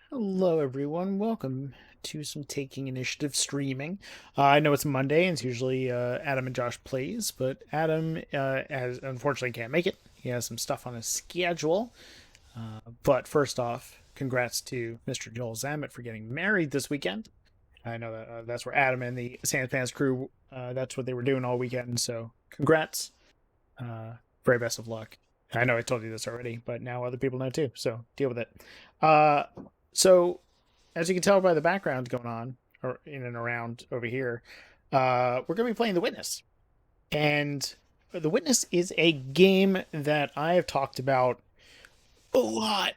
Hello, everyone. Welcome to some Taking Initiative streaming. I know it's Monday, and it's usually Adam and Josh plays, but Adam has unfortunately can't make it. He has some stuff on his schedule. But first off, congrats to Mr. Joel Zammit for getting married this weekend. I know that that's where Adam and the Sandpans crew, that's what they were doing all weekend. So congrats. Very best of luck. I know I told you this already, but now other people know too. So deal with it. Uh, so, as you can tell by the background going on or in and around over here, we're going to be playing The Witness. And The Witness is a game that I have talked about a lot,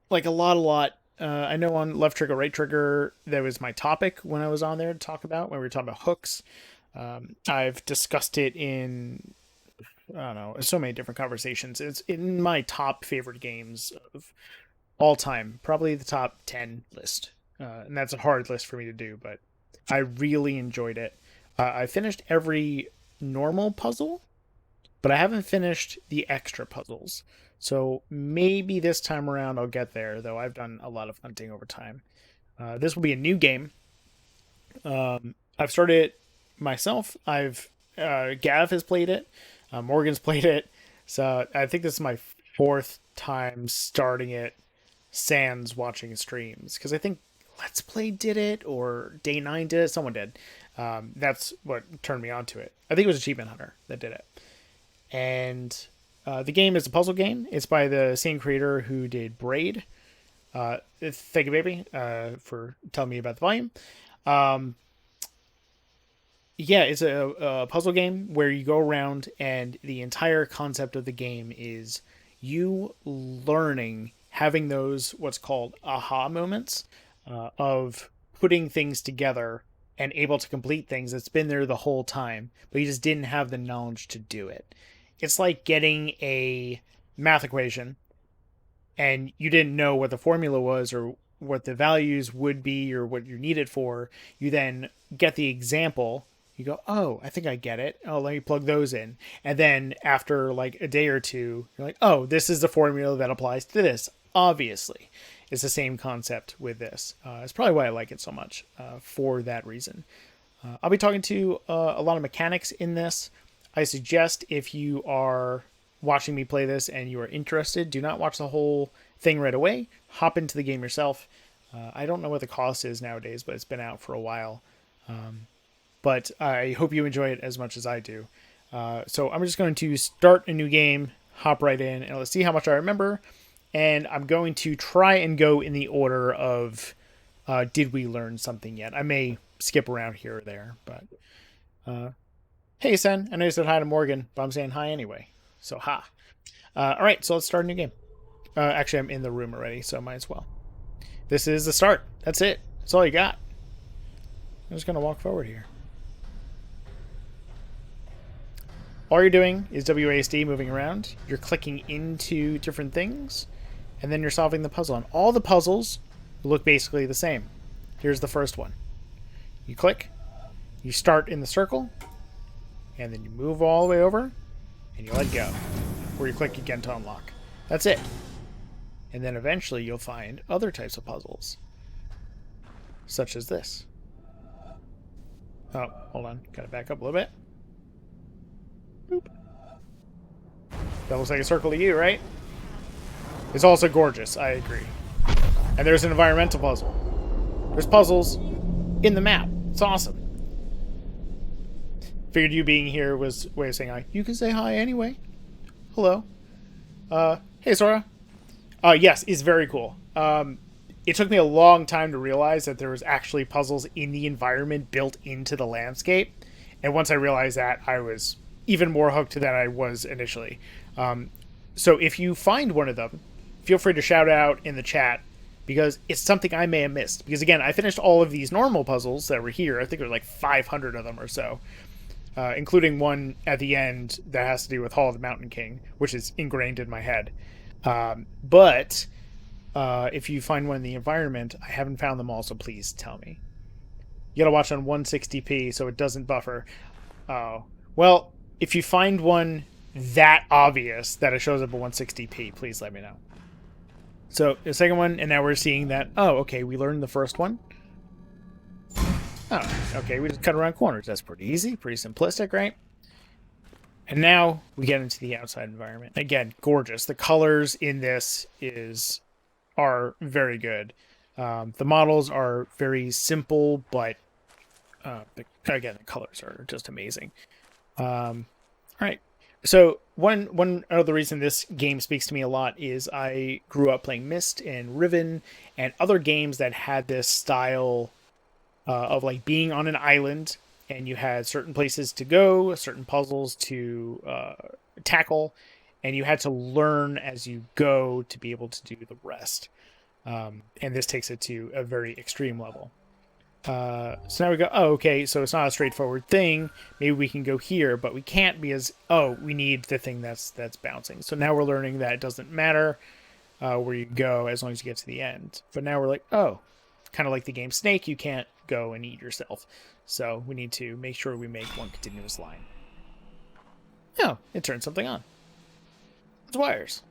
like a lot. I know on Left Trigger, Right Trigger, that was my topic when I was on there to talk about when we were talking about hooks. I've discussed it in I don't know so many different conversations. It's in my top favorite games of all time, probably the top 10 list. And that's a hard list for me to do, but I really enjoyed it. I finished every normal puzzle, but I haven't finished the extra puzzles. So maybe this time around I'll get there, though I've done a lot of hunting over time. This will be a new game. I've started it myself. Gav has played it. Morgan's played it. So I think this is my fourth time starting it sans watching streams because I think Let's Play did it or Day 9 did it. Someone did. That's what turned me on to it. I think it was Achievement Hunter that did it. And the game is a puzzle game. It's by the same creator who did Braid. Thank you, baby, for telling me about the volume. Um, yeah, it's a puzzle game where you go around, and the entire concept of the game is you learning, having those what's called aha moments of putting things together and able to complete things that's been there the whole time, but you just didn't have the knowledge to do it. It's like getting a math equation and you didn't know what the formula was or what the values would be or what you need it for. You then get the example. You go, oh, I think I get it. Oh, let me plug those in. And then after like a day or two, you're like, oh, this is the formula that applies to this. Obviously, it's the same concept with this. It's probably why I like it so much for that reason. I'll be talking to a lot of mechanics in this. I suggest if you are watching me play this and you are interested, do not watch the whole thing right away. Hop into the game yourself. I don't know what the cost is nowadays, but it's been out for a while. But I hope you enjoy it as much as I do. So I'm just going to start a new game, hop right in, and let's see how much I remember. And I'm going to try and go in the order of did we learn something yet? I may skip around here or there, but hey, Sen, I know you said hi to Morgan, but I'm saying hi anyway. So, ha. All right, so let's start a new game. Actually, I'm in the room already, so might as well. This is the start. That's it. That's all you got. I'm just going to walk forward here. All you're doing is WASD moving around. You're clicking into different things, and then you're solving the puzzle. And all the puzzles look basically the same. Here's the first one. You click, you start in the circle, and then you move all the way over, and you let go. Or you click again to unlock. That's it. And then eventually you'll find other types of puzzles, such as this. Oh, hold on. Gotta back up a little bit. Boop. That looks like a circle to you, right? It's also gorgeous, I agree. And there's an environmental puzzle. There's puzzles in the map. It's awesome. Figured you being here was a way of saying hi. You can say hi anyway. Hello. Hey, Sora. Yes, it's very cool. It took me a long time to realize that there was actually puzzles in the environment built into the landscape. And once I realized that, I was even more hooked than I was initially. So if you find one of them, feel free to shout out in the chat because it's something I may have missed. Because again, I finished all of these normal puzzles that were here. I think there were like 500 of them or so, including one at the end that has to do with Hall of the Mountain King, which is ingrained in my head. But if you find one in the environment, I haven't found them all, so please tell me. You gotta watch on 160p so it doesn't buffer. Oh, well, if you find one that obvious that it shows up at 160p, please let me know. So the second one, and now we're seeing that, oh, okay, we learned the first one. Oh, okay, we just cut around corners. That's pretty easy, pretty simplistic, right? And now we get into the outside environment. Again, gorgeous. The colors in this are very good. The models are very simple, but again, the colors are just amazing. All right. So one other reason this game speaks to me a lot is I grew up playing Myst and Riven and other games that had this style of like being on an island, and you had certain places to go, certain puzzles to tackle, and you had to learn as you go to be able to do the rest. And this takes it to a very extreme level. So now we go, oh, okay, so it's not a straightforward thing. Maybe we can go here, but we can't because, oh, we need the thing that's bouncing. So now we're learning that it doesn't matter where you go as long as you get to the end. But now we're like, oh, kind of like the game Snake, you can't go and eat yourself. So we need to make sure we make one continuous line. Oh, it turned something on. It's wires.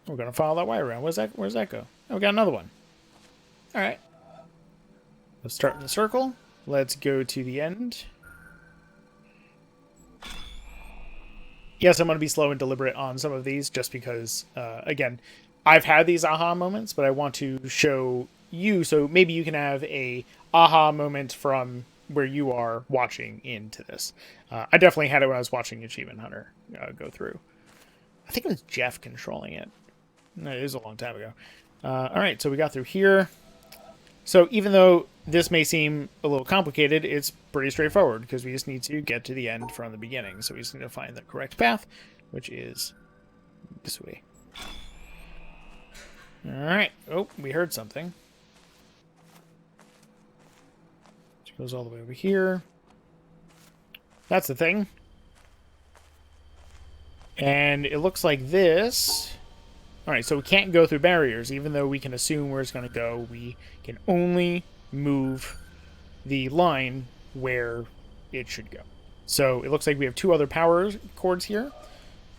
We're going to follow that wire around. Where's that go? Oh, we got another one. All right. Let's start in the circle. Let's go to the end. Yes, I'm going to be slow and deliberate on some of these just because, again, I've had these aha moments, but I want to show you so maybe you can have a aha moment from where you are watching into this. I definitely had it when I was watching Achievement Hunter go through. I think it was Jeff controlling it. No, it was a long time ago. All right, so we got through here. So even though this may seem a little complicated, it's pretty straightforward because we just need to get to the end from the beginning. So we just need to find the correct path, which is this way. All right. Oh, we heard something. Which goes all the way over here. That's the thing. And it looks like this. All right, so we can't go through barriers, even though we can assume where it's going to go. We can only move the line where it should go. So it looks like we have two other power cords here.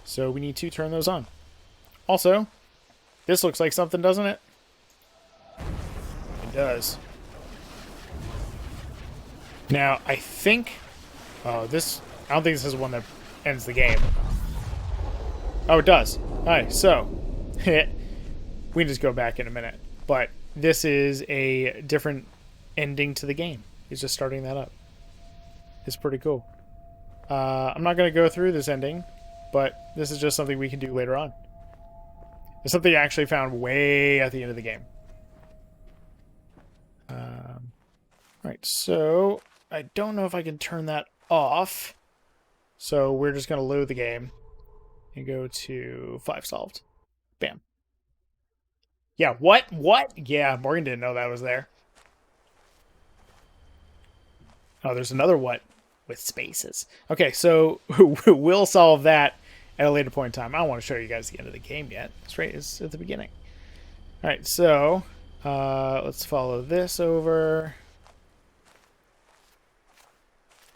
So we need to turn those on. Also, this looks like something, doesn't it? It does. Now, I think... Oh, this... I don't think this is one that ends the game. Oh, it does. Alright, so... we can just go back in a minute. But this is a different ending to the game. He's just starting that up. It's pretty cool. I'm not going to go through this ending, but this is just something we can do later on. It's something I actually found way at the end of the game. Alright, so I don't know if I can turn that off. So we're just going to load the game and go to 5 solved. Bam. Yeah, what? Yeah, Morgan didn't know that was there. Oh, there's another what with spaces. Okay, so we'll solve that at a later point in time. I don't want to show you guys the end of the game yet. It's at the beginning. All right, so let's follow this over.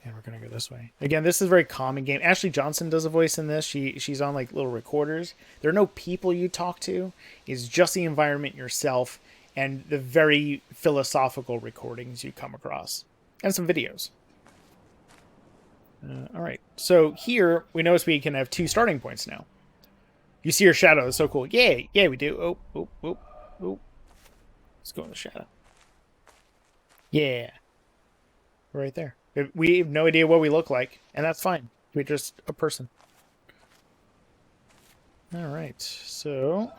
And we're going to go this way. Again, this is a very common game. Ashley Johnson does a voice in this. She's on like little recorders. There are no people you talk to. It's just the environment yourself and the very philosophical recordings you come across. And some videos. All right. So here, we notice we can have 2 starting points now. You see your shadow. That's so cool. Yay. Yeah, we do. Oh. Let's go in the shadow. Yeah. Right there. We have no idea what we look like, and that's fine. We're just a person. All right, so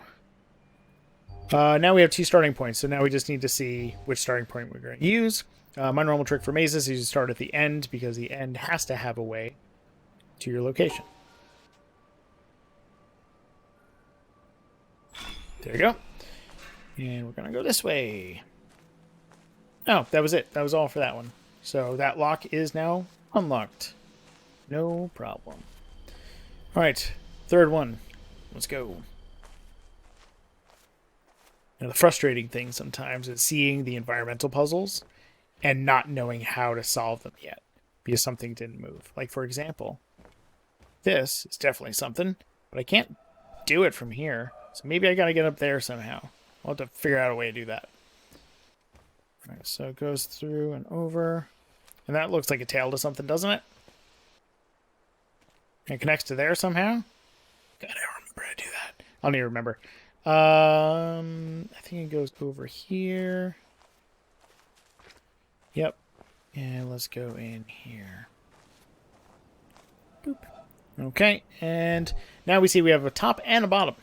now we have 2 starting points, so now we just need to see which starting point we're going to use. My normal trick for mazes is you start at the end, because the end has to have a way to your location. There you go. And we're going to go this way. Oh, that was it. That was all for that one. So that lock is now unlocked. No problem. All right, third one. Let's go. Now, the frustrating thing sometimes is seeing the environmental puzzles and not knowing how to solve them yet because something didn't move. Like, for example, this is definitely something, but I can't do it from here. So maybe I gotta get up there somehow. I'll have to figure out a way to do that. All right, so it goes through and over. And that looks like a tail to something, doesn't it? It connects to there somehow? God, I don't remember how to do that. I'll need to remember. I think it goes over here. Yep. And let's go in here. Boop. Okay, and now we see we have a top and a bottom.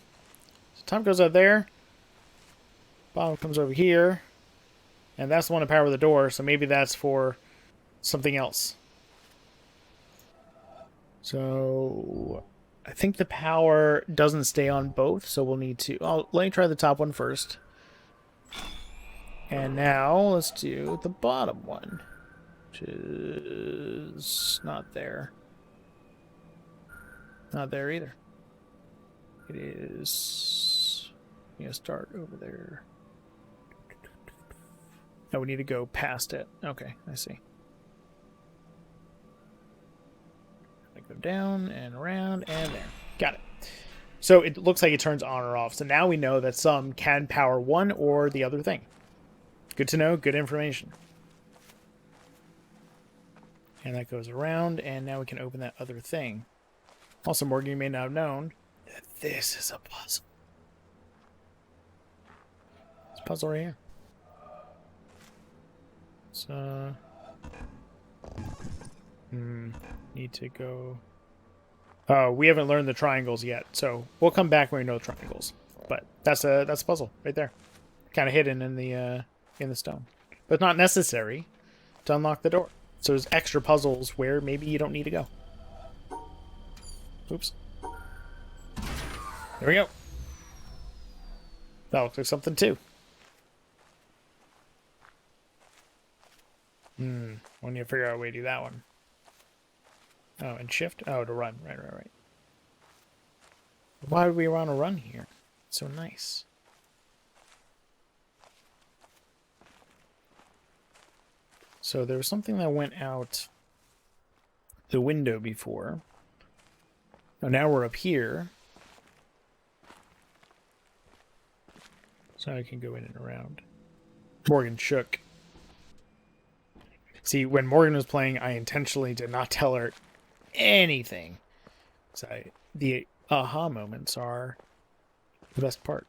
So top goes out there. Bottom comes over here. And that's the one to power the door, so maybe that's for something else. So I think the power doesn't stay on both, so we'll need to... let me try the top one first. And now let's do the bottom one, which is not there. Not there either. It is... start over there. No, we need to go past it. Okay, I see. I go down and around and there. Got it. So it looks like it turns on or off. So now we know that some can power one or the other thing. Good to know. Good information. And that goes around, and now we can open that other thing. Also, Morgan, you may not have known that this is a puzzle. It's a puzzle right here. So, need to go. Oh, we haven't learned the triangles yet, so we'll come back when we know the triangles. But that's a puzzle right there, kind of hidden in the stone, but not necessary to unlock the door. So there's extra puzzles where maybe you don't need to go. Oops. There we go. That looks like something too. We need to figure out a way to do that one. Oh, and shift? Oh, to run. Right. Why do we want to run here? It's so nice. So there was something that went out the window before. Oh, now we're up here. So I can go in and around. Morgan shook. See, when Morgan was playing, I intentionally did not tell her anything. So the aha moments are the best part.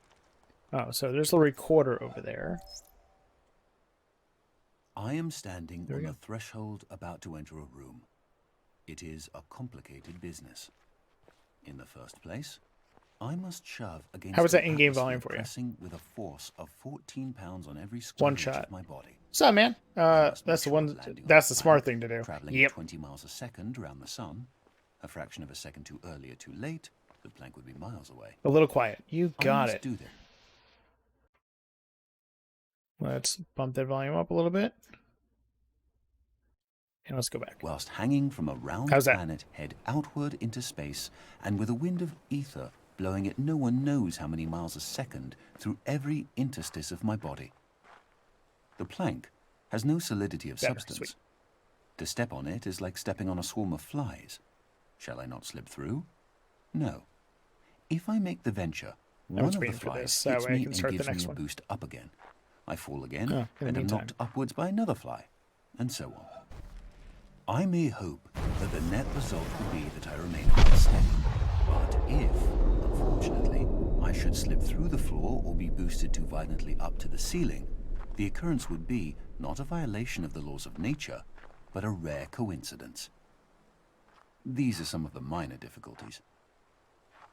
Oh, so there's a recorder over there. I am standing on the threshold about to enter a room. It is a complicated business. In the first place, I must shove against How was that in-game volume for you? Pressing with a force of 14 pounds on every square inch of my body. What's up, man? That's the one. That's the smart thing to do. Traveling at 20 miles a second around the sun, a fraction of a second too early or too late, the plank would be miles away. A little quiet. You got it. Do this. Let's bump that volume up a little bit. And let's go back. Whilst hanging from a round planet head outward into space, and with a wind of ether blowing at no one knows how many miles a second through every interstice of my body. The plank has no solidity of substance. Sweet. To step on it is like stepping on a swarm of flies. Shall I not slip through? No. If I make the venture, one of the flies hits me and gives me a boost up again. I fall again and am knocked upwards by another fly, and so on. I may hope that the net result will be that I remain unsteady, but if, unfortunately, I should slip through the floor or be boosted too violently up to the ceiling, the occurrence would be not a violation of the laws of nature, but a rare coincidence. These are some of the minor difficulties.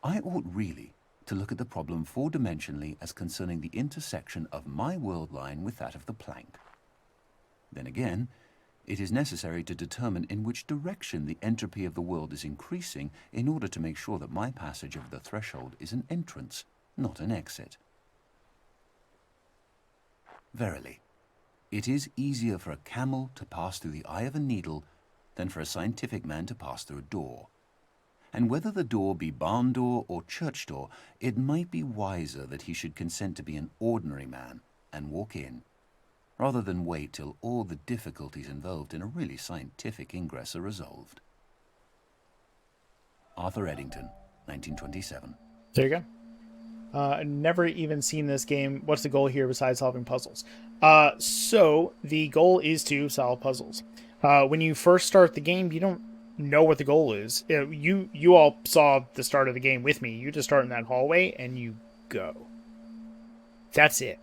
I ought really to look at the problem four-dimensionally as concerning the intersection of my world line with that of the plank. Then again, it is necessary to determine in which direction the entropy of the world is increasing in order to make sure that my passage of the threshold is an entrance, not an exit. Verily, it is easier for a camel to pass through the eye of a needle than for a scientific man to pass through a door. And whether the door be barn door or church door, it might be wiser that he should consent to be an ordinary man and walk in, rather than wait till all the difficulties involved in a really scientific ingress are resolved. Arthur Eddington, 1927. There you go. Never even seen this game. What's the goal here besides solving puzzles? So the goal is to solve puzzles. When you first start the game, you don't know what the goal is. You all saw the start of the game with me. You just start in that hallway and you go. That's it.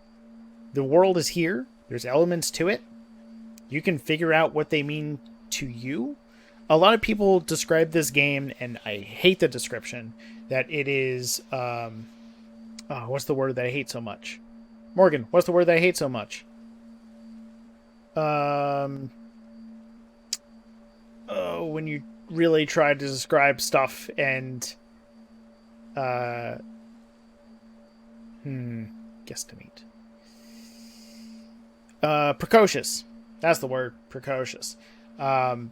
The world is here. There's elements to it. You can figure out what they mean to you. A lot of people describe this game, and I hate the description, that it is... what's the word that I hate so much? Morgan, what's the word that I hate so much? When you really try to describe stuff and... guesstimate. Precocious. That's the word. Precocious. But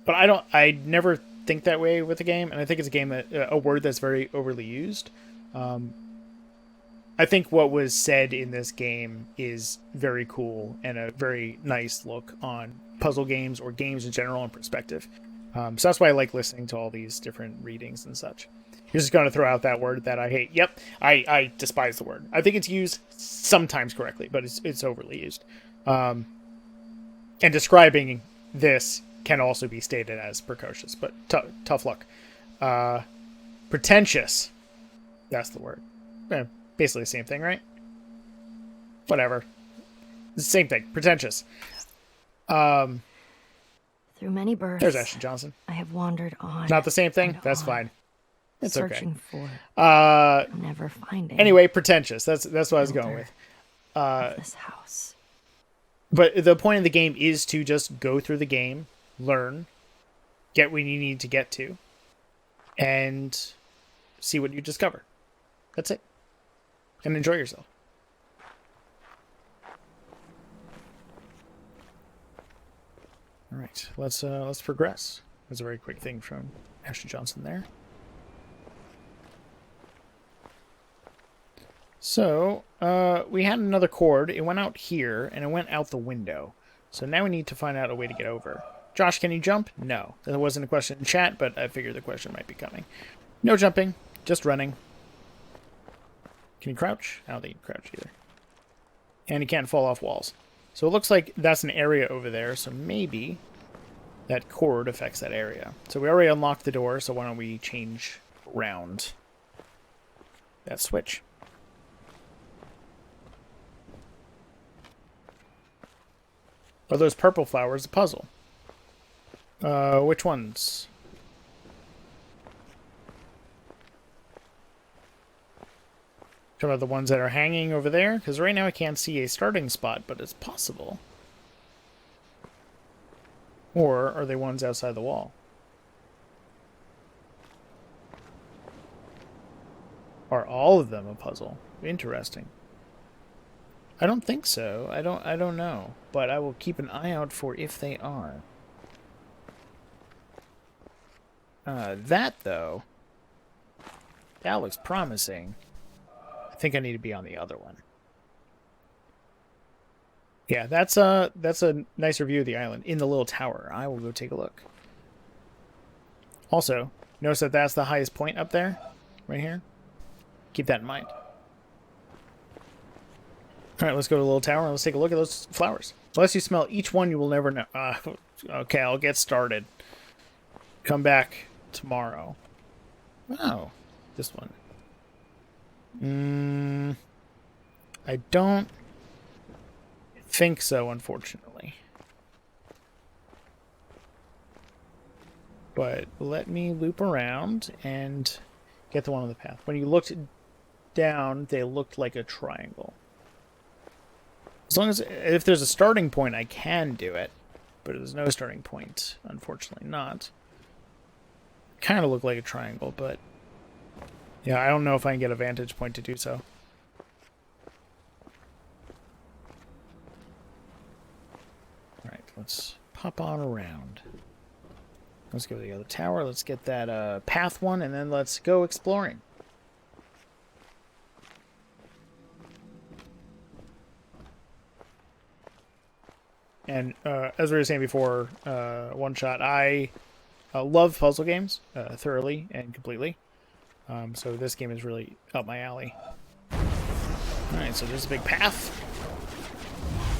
I never think that way with a game, and I think it's a game that, a word that's very overly used. I think what was said in this game is very cool and a very nice look on puzzle games or games in general in perspective. So that's why I like listening to all these different readings and such. You're just going to throw out that word that I hate. Yep, I despise the word. I think it's used sometimes correctly, but it's overly used. And describing this can also be stated as precocious, but tough luck. Pretentious. That's the word. Basically the same thing, right? Whatever. The same thing. Pretentious. Through many births, there's Ashley Johnson. I have wandered on. Not the same thing? That's fine. It's searching okay. For, never finding. Anyway, pretentious. That's what I was going with. This house. But the point of the game is to just go through the game, learn, get what you need to get to, and see what you discover. That's it. And enjoy yourself. All right, let's progress. That's a very quick thing from Ashley Johnson there. So, we had another cord. It went out here, and it went out the window. So now we need to find out a way to get over. Josh, can you jump? No. That wasn't a question in chat, but I figured the question might be coming. No jumping, just running. Can you crouch? I don't think you can crouch either. And you can't fall off walls. So it looks like that's an area over there, so maybe that cord affects that area. So we already unlocked the door, so why don't we change around that switch. Are those purple flowers a puzzle? Which ones? Talking about the ones that are hanging over there? Because right now I can't see a starting spot, but it's possible. Or are they ones outside the wall? Are all of them a puzzle? Interesting. I don't think so. I don't know. But I will keep an eye out for if they are. That, though, that looks promising. I think I need to be on the other one. Yeah, that's a nicer view of the island in the little tower. I will go take a look. Also, notice that that's the highest point up there, right here. Keep that in mind. All right, let's go to the little tower and let's take a look at those flowers. Unless you smell each one, you will never know. Okay, I'll get started. Come back tomorrow. Oh, this one. I don't think so, unfortunately. But let me loop around and get the one on the path. When you looked down, they looked like a triangle. As long as, if there's a starting point, I can do it. But if there's no starting point, unfortunately not. Kind of look like a triangle, but yeah, I don't know if I can get a vantage point to do so. Alright, let's pop on around. Let's go to the other tower. Let's get that path one, and then let's go exploring. And as we were saying before, One Shot, I love puzzle games thoroughly and completely. So this game is really up my alley. Alright, so there's a big path.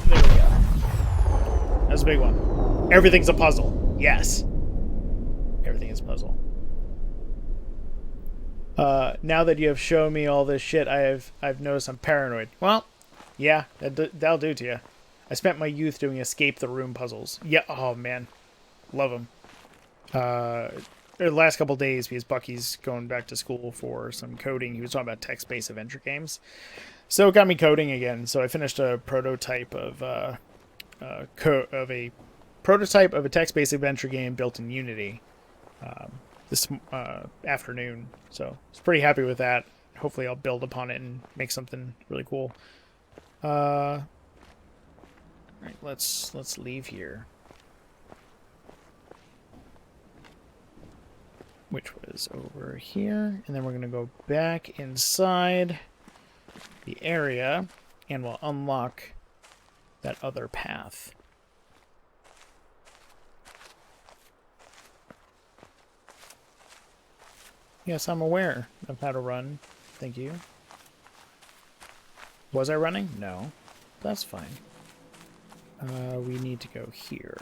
There we go. That's a big one. Everything's a puzzle. Yes. Everything is a puzzle. Now that you have shown me all this shit, I've noticed I'm paranoid. Well, yeah, that'll do to you. I spent my youth doing escape the room puzzles. Yeah, oh man. Love them. The last couple days, because Bucky's going back to school for some coding, he was talking about text-based adventure games. So it got me coding again. So I finished a prototype of a text-based adventure game built in Unity this afternoon. So I was pretty happy with that. Hopefully I'll build upon it and make something really cool. All right, let's leave here. Which was over here, and then we're gonna go back inside the area, and we'll unlock that other path. Yes, I'm aware of how to run. Thank you. Was I running? No. That's fine. We need to go here.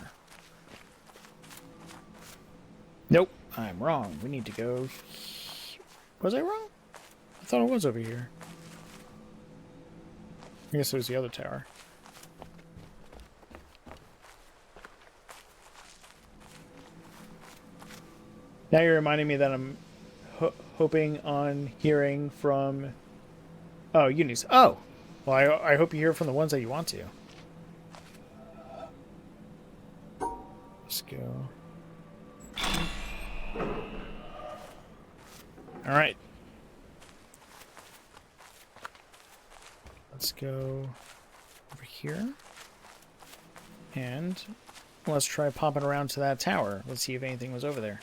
Nope, I'm wrong. We need to go... Was I wrong? I thought it was over here. I guess it was the other tower. Now you're reminding me that I'm hoping on hearing from... Oh, Unis. Oh! Well, I hope you hear from the ones that you want to. Let's go... Alright. Let's go over here. And let's try popping around to that tower. Let's see if anything was over there.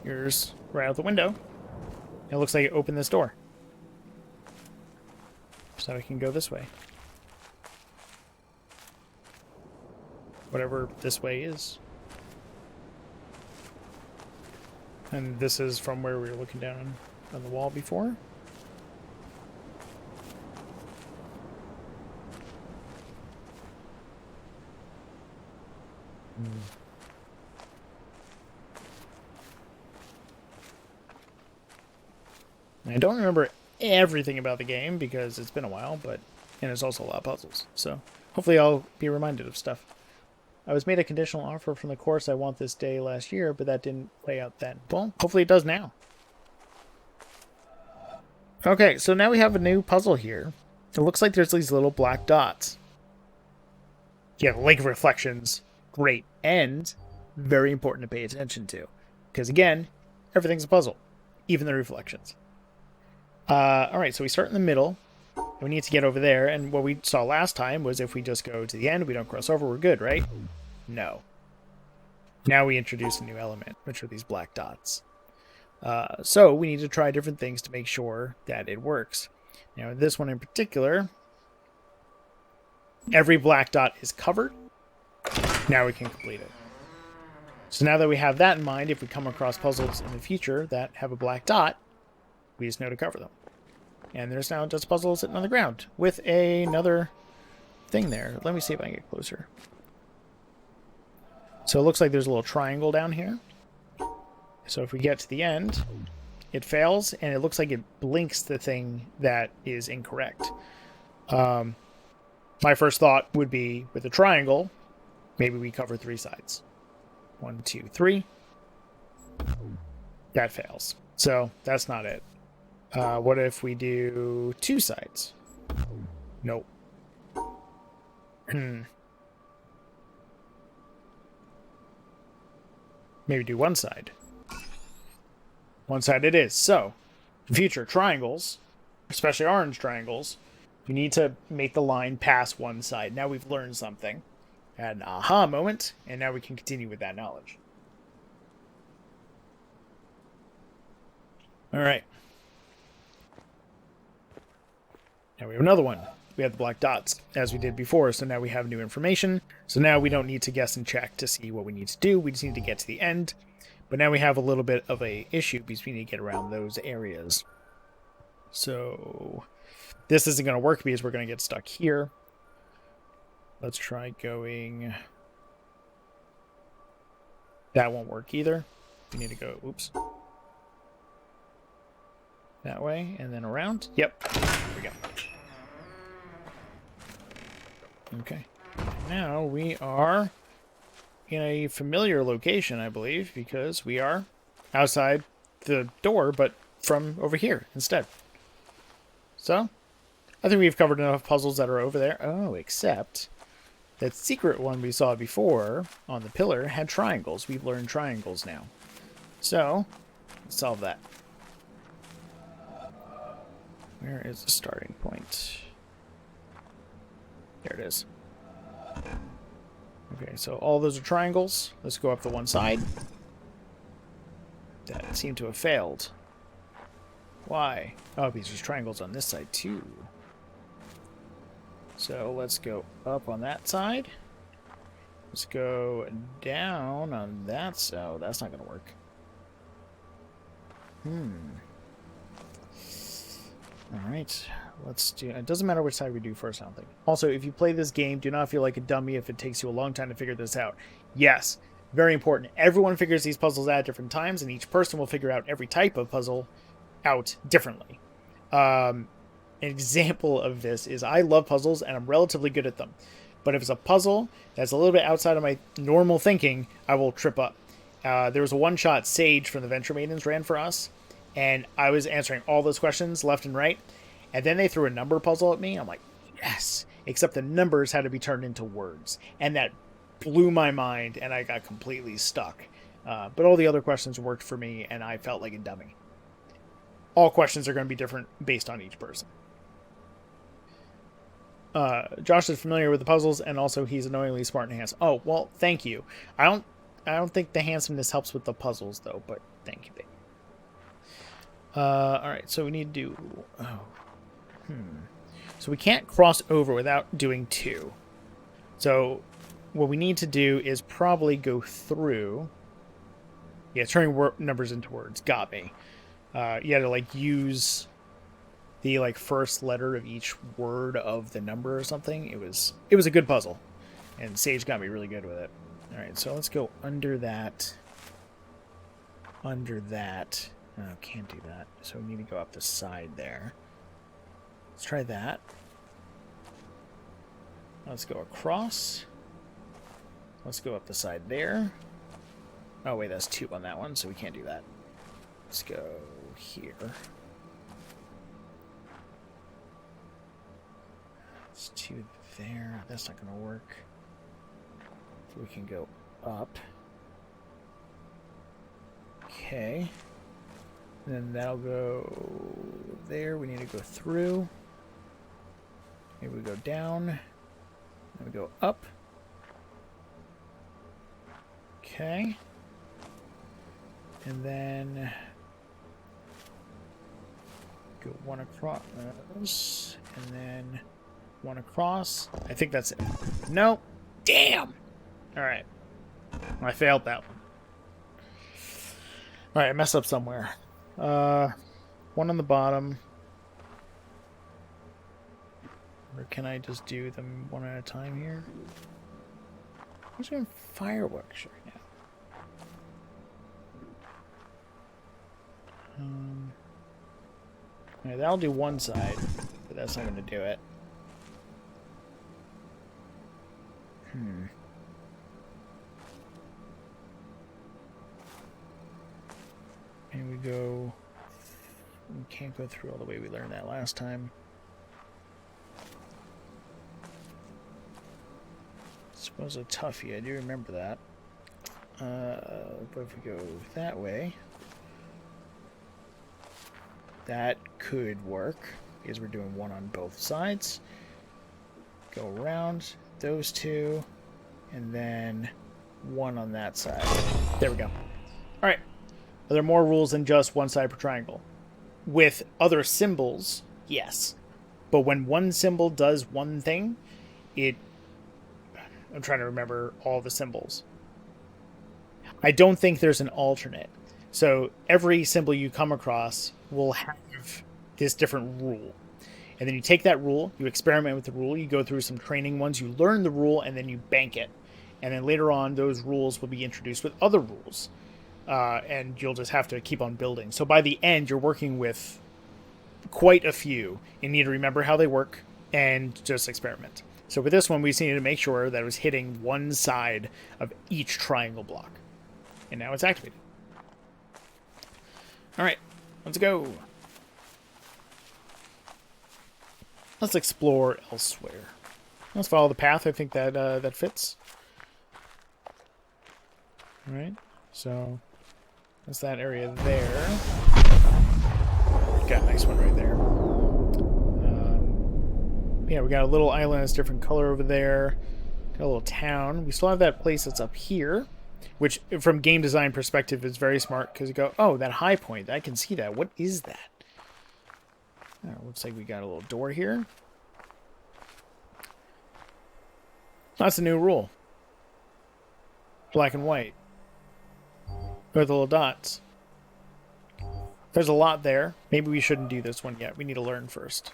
Here's right out the window. It looks like it opened this door. So I can go this way. Whatever this way is. And this is from where we were looking down on the wall before. I don't remember everything about the game because it's been a while, and it's also a lot of puzzles. So hopefully I'll be reminded of stuff. I was made a conditional offer from the course I want this day last year, but that didn't play out then. Well, hopefully it does now. Okay, so now we have a new puzzle here. It looks like there's these little black dots. Yeah, lake reflections. Great. And very important to pay attention to. Because again, everything's a puzzle. Even the reflections. Alright, so we start in the middle. We need to get over there, and what we saw last time was if we just go to the end, we don't cross over, we're good, right? No. Now we introduce a new element, which are these black dots. So we need to try different things to make sure that it works. Now, this one in particular, every black dot is covered. Now we can complete it. So now that we have that in mind, if we come across puzzles in the future that have a black dot, we just know to cover them. And there's now just puzzles sitting on the ground with another thing there. Let me see if I can get closer. So it looks like there's a little triangle down here. So if we get to the end, it fails, and it looks like it blinks the thing that is incorrect. My first thought would be with a triangle, maybe we cover 3 sides. 1, 2, 3. That fails. So that's not it. What if we do 2 sides? Nope. Maybe do 1 side. 1 side it is. So, in future triangles, especially orange triangles, you need to make the line pass 1 side. Now we've learned something. Had an aha moment, and now we can continue with that knowledge. Alright. Now we have another one. we have the black dots, as we did before, so now we have new information. So now we don't need to guess and check to see what we need to do. We just need to get to the end. But now we have a little bit of a issue because we need to get around those areas. So this isn't going to work because we're going to get stuck here. Let's try going... That won't work either. We need to go, oops. That way, and then around. Yep, there we go. Okay. Now we are in a familiar location, I believe, because we are outside the door, but from over here instead. So, I think we've covered enough puzzles that are over there. Oh, except that secret one we saw before on the pillar had triangles. We've learned triangles now. So, let's solve that. Where is the starting point? There it is. Okay, so all those are triangles. Let's go up the one side. That seemed to have failed. Why? Oh, because there's triangles on this side too. So let's go up on that side. Let's go down on that side. Oh, that's not going to work. Alright, let's do... It doesn't matter which side we do first, I don't think. Also, if you play this game, do not feel like a dummy if it takes you a long time to figure this out. Yes, very important. Everyone figures these puzzles out at different times, and each person will figure out every type of puzzle out differently. An example of this is I love puzzles, and I'm relatively good at them. But if it's a puzzle that's a little bit outside of my normal thinking, I will trip up. There was a one-shot Sage from the Venture Maidens ran for us, and I was answering all those questions left and right, and then they threw a number puzzle at me. I'm like, yes! Except the numbers had to be turned into words, and that blew my mind, and I got completely stuck. But all the other questions worked for me, and I felt like a dummy. All questions are going to be different based on each person. Josh is familiar with the puzzles, and also he's annoyingly smart and handsome. Oh, well, thank you. I don't think the handsomeness helps with the puzzles, though, but thank you, babe. Alright, so we need to do... So we can't cross over without doing two. So what we need to do is probably go through... Yeah, turning numbers into words. Got me. You had to, like, use the, like, first letter of each word of the number or something. It was a good puzzle. And Sage got me really good with it. Alright, so let's go under that. Under that. No, can't do that. So we need to go up the side there. Let's try that. Let's go across. Let's go up the side there. Oh, wait, that's two on that one, so we can't do that. Let's go here. It's two there. That's not going to work. So we can go up. Okay. And then that'll go there. We need to go through. Maybe we go down. Then we go up. Okay. And then go one across. And then one across. I think that's it. Nope. Damn! Alright. I failed that one. Alright, I messed up somewhere. One on the bottom. Or can I just do them one at a time here? I'm just doing fireworks right now. Alright, that'll do one side, but that's not going to do it. And we go... We can't go through all the way we learned that last time. This was a toughie, I do remember that. But if we go that way... That could work, because we're doing one on both sides. Go around those two, and then one on that side. There we go. Alright. Are there more rules than just one side per triangle? With other symbols, yes. But when one symbol does one thing, I'm trying to remember all the symbols. I don't think there's an alternate. So every symbol you come across will have this different rule. And then you take that rule, you experiment with the rule, you go through some training ones, you learn the rule, and then you bank it. And then later on, those rules will be introduced with other rules. And you'll just have to keep on building. So by the end, you're working with quite a few. You need to remember how they work and just experiment. So with this one, we just needed to make sure that it was hitting one side of each triangle block. And now it's activated. All right, let's go. Let's explore elsewhere. Let's follow the path. I think that that fits. All right, so that's that area there. Got a nice one right there. Yeah, we got a little island that's different color over there. Got a little town. We still have that place that's up here, which from game design perspective is very smart because you go, oh, that high point. I can see that. What is that? Oh, looks like we got a little door here. That's a new rule. Black and white. With the little dots. There's a lot there. Maybe we shouldn't do this one yet. We need to learn first.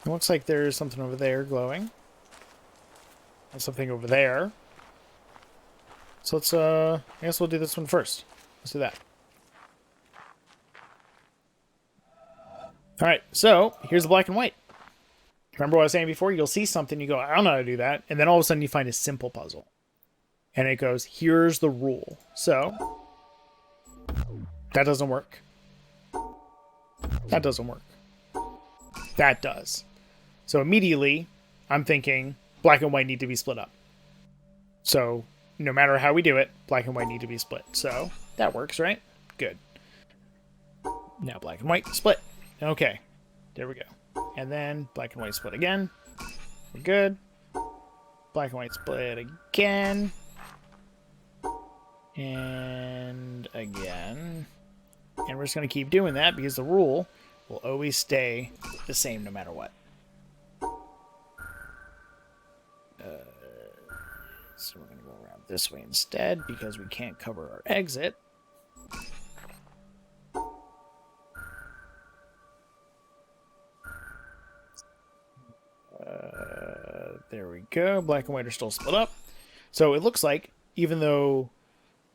It looks like there's something over there glowing. There's something over there. So let's, I guess we'll do this one first. Let's do that. Alright, so here's the black and white. Remember what I was saying before? You'll see something, you go, I don't know how to do that. And then all of a sudden you find a simple puzzle. And it goes, here's the rule. So, that doesn't work. That doesn't work. That does. So immediately, I'm thinking black and white need to be split up. So, no matter how we do it, black and white need to be split. So, that works, right? Good. Now black and white split. Okay. There we go. And then black and white split again. We're good. Black and white split again. And again. And we're just going to keep doing that because the rule will always stay the same no matter what. So we're going to go around this way instead because we can't cover our exit. There we go. Black and white are still split up. So it looks like, even though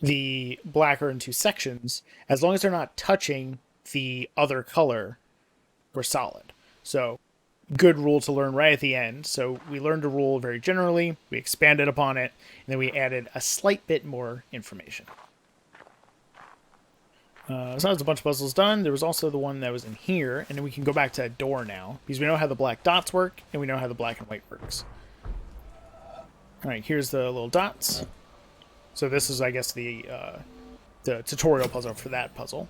the black are in two sections, as long as they're not touching the other color, we're solid. So, good rule to learn right at the end. So we learned a rule very generally, we expanded upon it, and then we added a slight bit more information. So that's a bunch of puzzles done. There was also the one that was in here, and then we can go back to that door now, because we know how the black dots work, and we know how the black and white works. Alright, here's the little dots. So this is, I guess, the tutorial puzzle for that puzzle.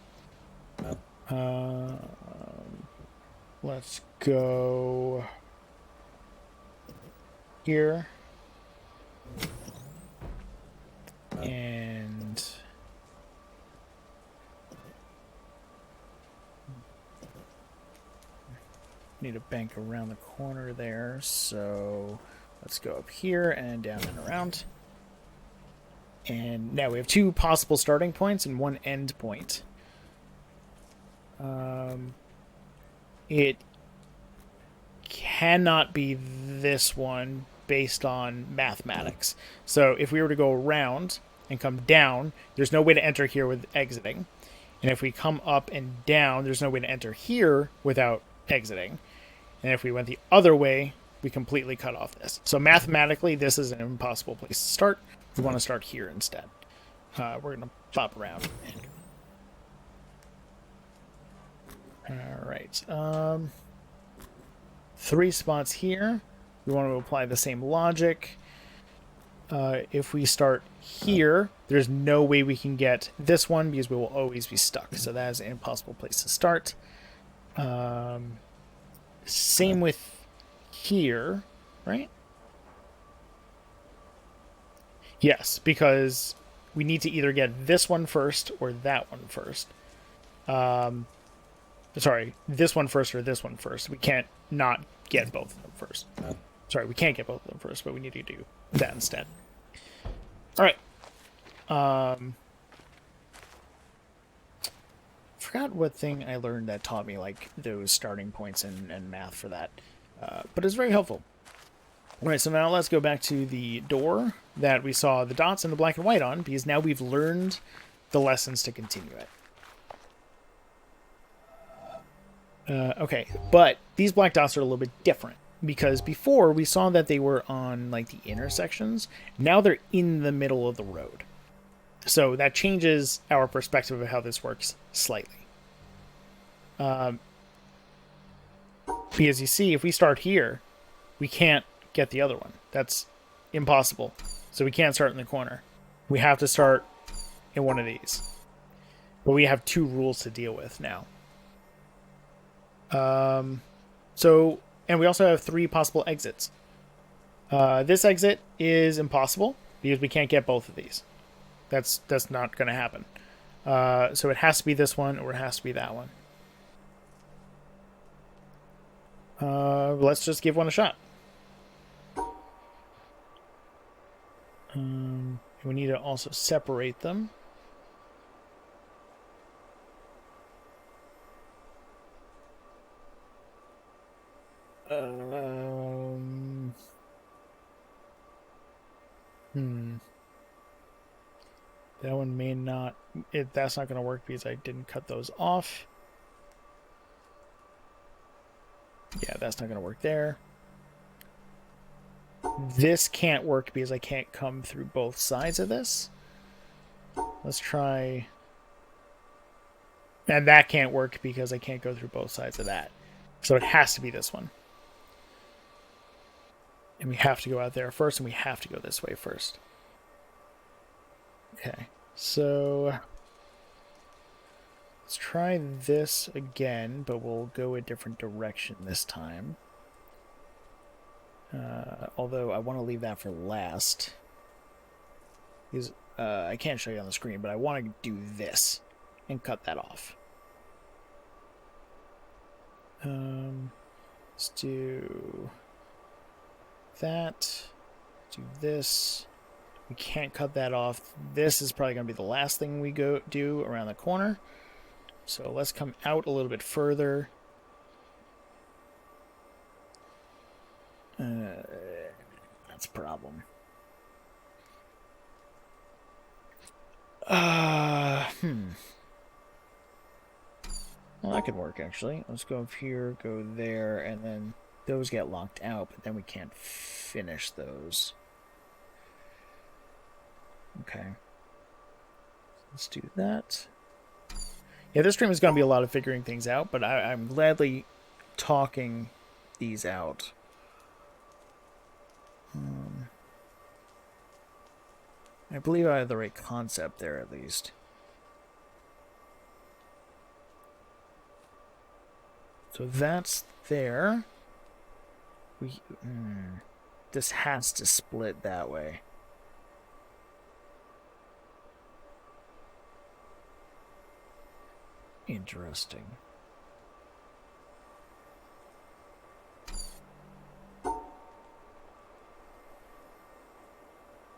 Let's go here. And need a bank around the corner there, so let's go up here and down and around. And now we have two possible starting points and one end point. It cannot be this one based on mathematics. So if we were to go around and come down, there's no way to enter here with exiting. And if we come up and down, there's no way to enter here without exiting. And if we went the other way, we completely cut off this. So mathematically, this is an impossible place to start. We want to start here instead. We're going to pop around. Alright. 3 spots here. We want to apply the same logic. If we start here, there's no way we can get this one because we will always be stuck. So that is an impossible place to start. Same with here, right? Yes, because we need to either get this one first or that one first. Sorry, this one first or this one first. We can't not get both of them first. Sorry, we can't get both of them first, but we need to do that instead. All right. Forgot what thing I learned that taught me like those starting points and math for that, but it's very helpful. All right, so now let's go back to the door that we saw the dots and the black and white on, because now we've learned the lessons to continue it. Okay, but these black dots are a little bit different, because before we saw that they were on like the intersections. Now they're in the middle of the road. So that changes our perspective of how this works slightly. Because you see, if we start here, we can't get the other one. That's impossible. So we can't start in the corner. We have to start in one of these. But we have two rules to deal with now. And we also have 3 possible exits. This exit is impossible because we can't get both of these. That's not going to happen. So it has to be this one or it has to be that one. Let's just give one a shot. We need to also separate them. That one may not... that's not going to work because I didn't cut those off. Yeah, that's not going to work there. This can't work because I can't come through both sides of this. Let's try... And that can't work because I can't go through both sides of that. So it has to be this one. And we have to go out there first, and we have to go this way first. Okay, so let's try this again, but we'll go a different direction this time. Although I want to leave that for last. Because I can't show you on the screen, but I want to do this and cut that off. Let's do that. Do this. We can't cut that off. This is probably going to be the last thing we do around the corner. So let's come out a little bit further. That's a problem. Well, that could work, actually. Let's go up here, go there, and then those get locked out, but then we can't finish those. Okay. Let's do that. Yeah, this stream is going to be a lot of figuring things out, but I'm gladly talking these out. I believe I have the right concept there, at least. So that's there. This has to split that way. Interesting.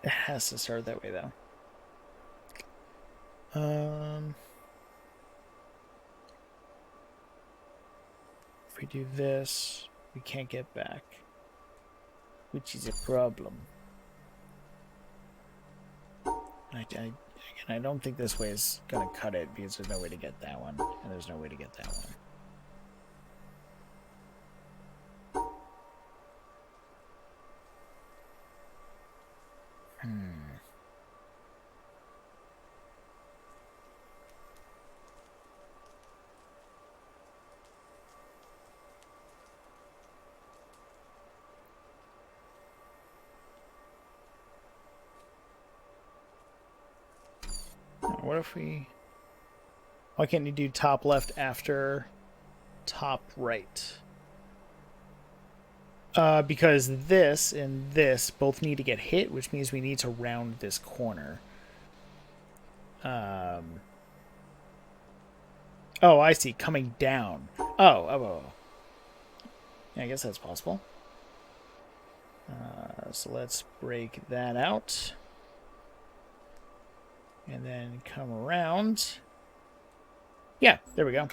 It has to start that way, though. If we do this, we can't get back, which is a problem. I don't think this way is going to cut it because there's no way to get that one, and there's no way to get that one. What if we... Why can't you do top left after top right? Because this and this both need to get hit, which means we need to round this corner. Oh, I see. Coming down. Oh. Yeah, I guess that's possible. So let's break that out. And then come around. Yeah, there we go.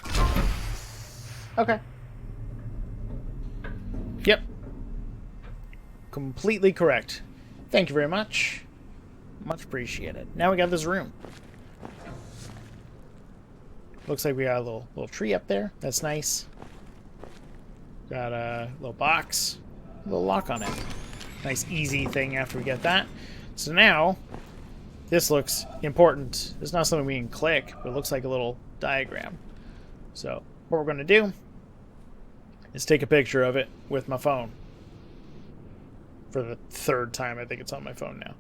Okay. Yep. Completely correct. Thank you very much. Much appreciated. Now we got this room. Looks like we got a little tree up there. That's nice. Got a little box. A little lock on it. Nice easy thing after we get that. So now, this looks important. It's not something we can click, but it looks like a little diagram. So what we're going to do is take a picture of it with my phone. For the third time, I think it's on my phone now.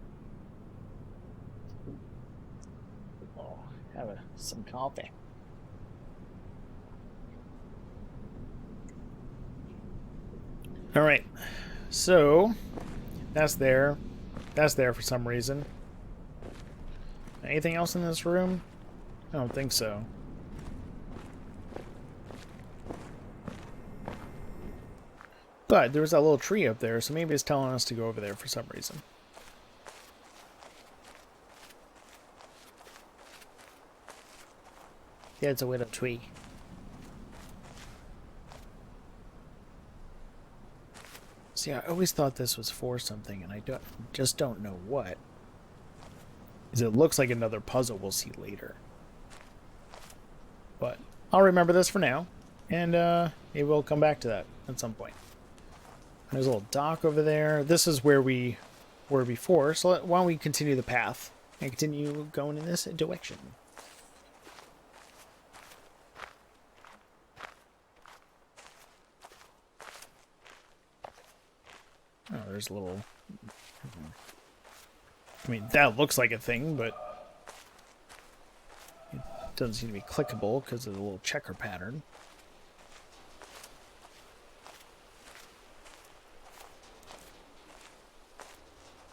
Oh, have some coffee. All right, so that's there. That's there for some reason. Anything else in this room? I don't think so. But there was that little tree up there, so maybe it's telling us to go over there for some reason. Yeah, it's a widow tree. See, I always thought this was for something, and I just don't know what. Because it looks like another puzzle we'll see later. But I'll remember this for now, and maybe we'll come back to that at some point. There's a little dock over there. This is where we were before, so why don't we continue the path and continue going in this direction. Oh, there's a little... I mean, that looks like a thing, but it doesn't seem to be clickable because of the little checker pattern.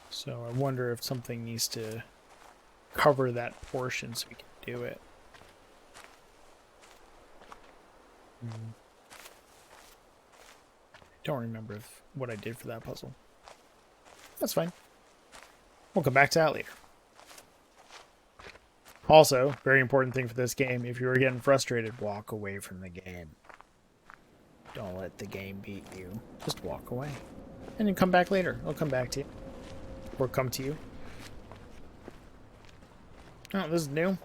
So I wonder if something needs to cover that portion so we can do it. Don't remember what I did for that puzzle. That's fine. We'll come back to that later. Also, very important thing for this game, if you were getting frustrated, walk away from the game. Don't let the game beat you. Just walk away. And then come back later. I'll come back to you. Or come to you. Oh, this is new.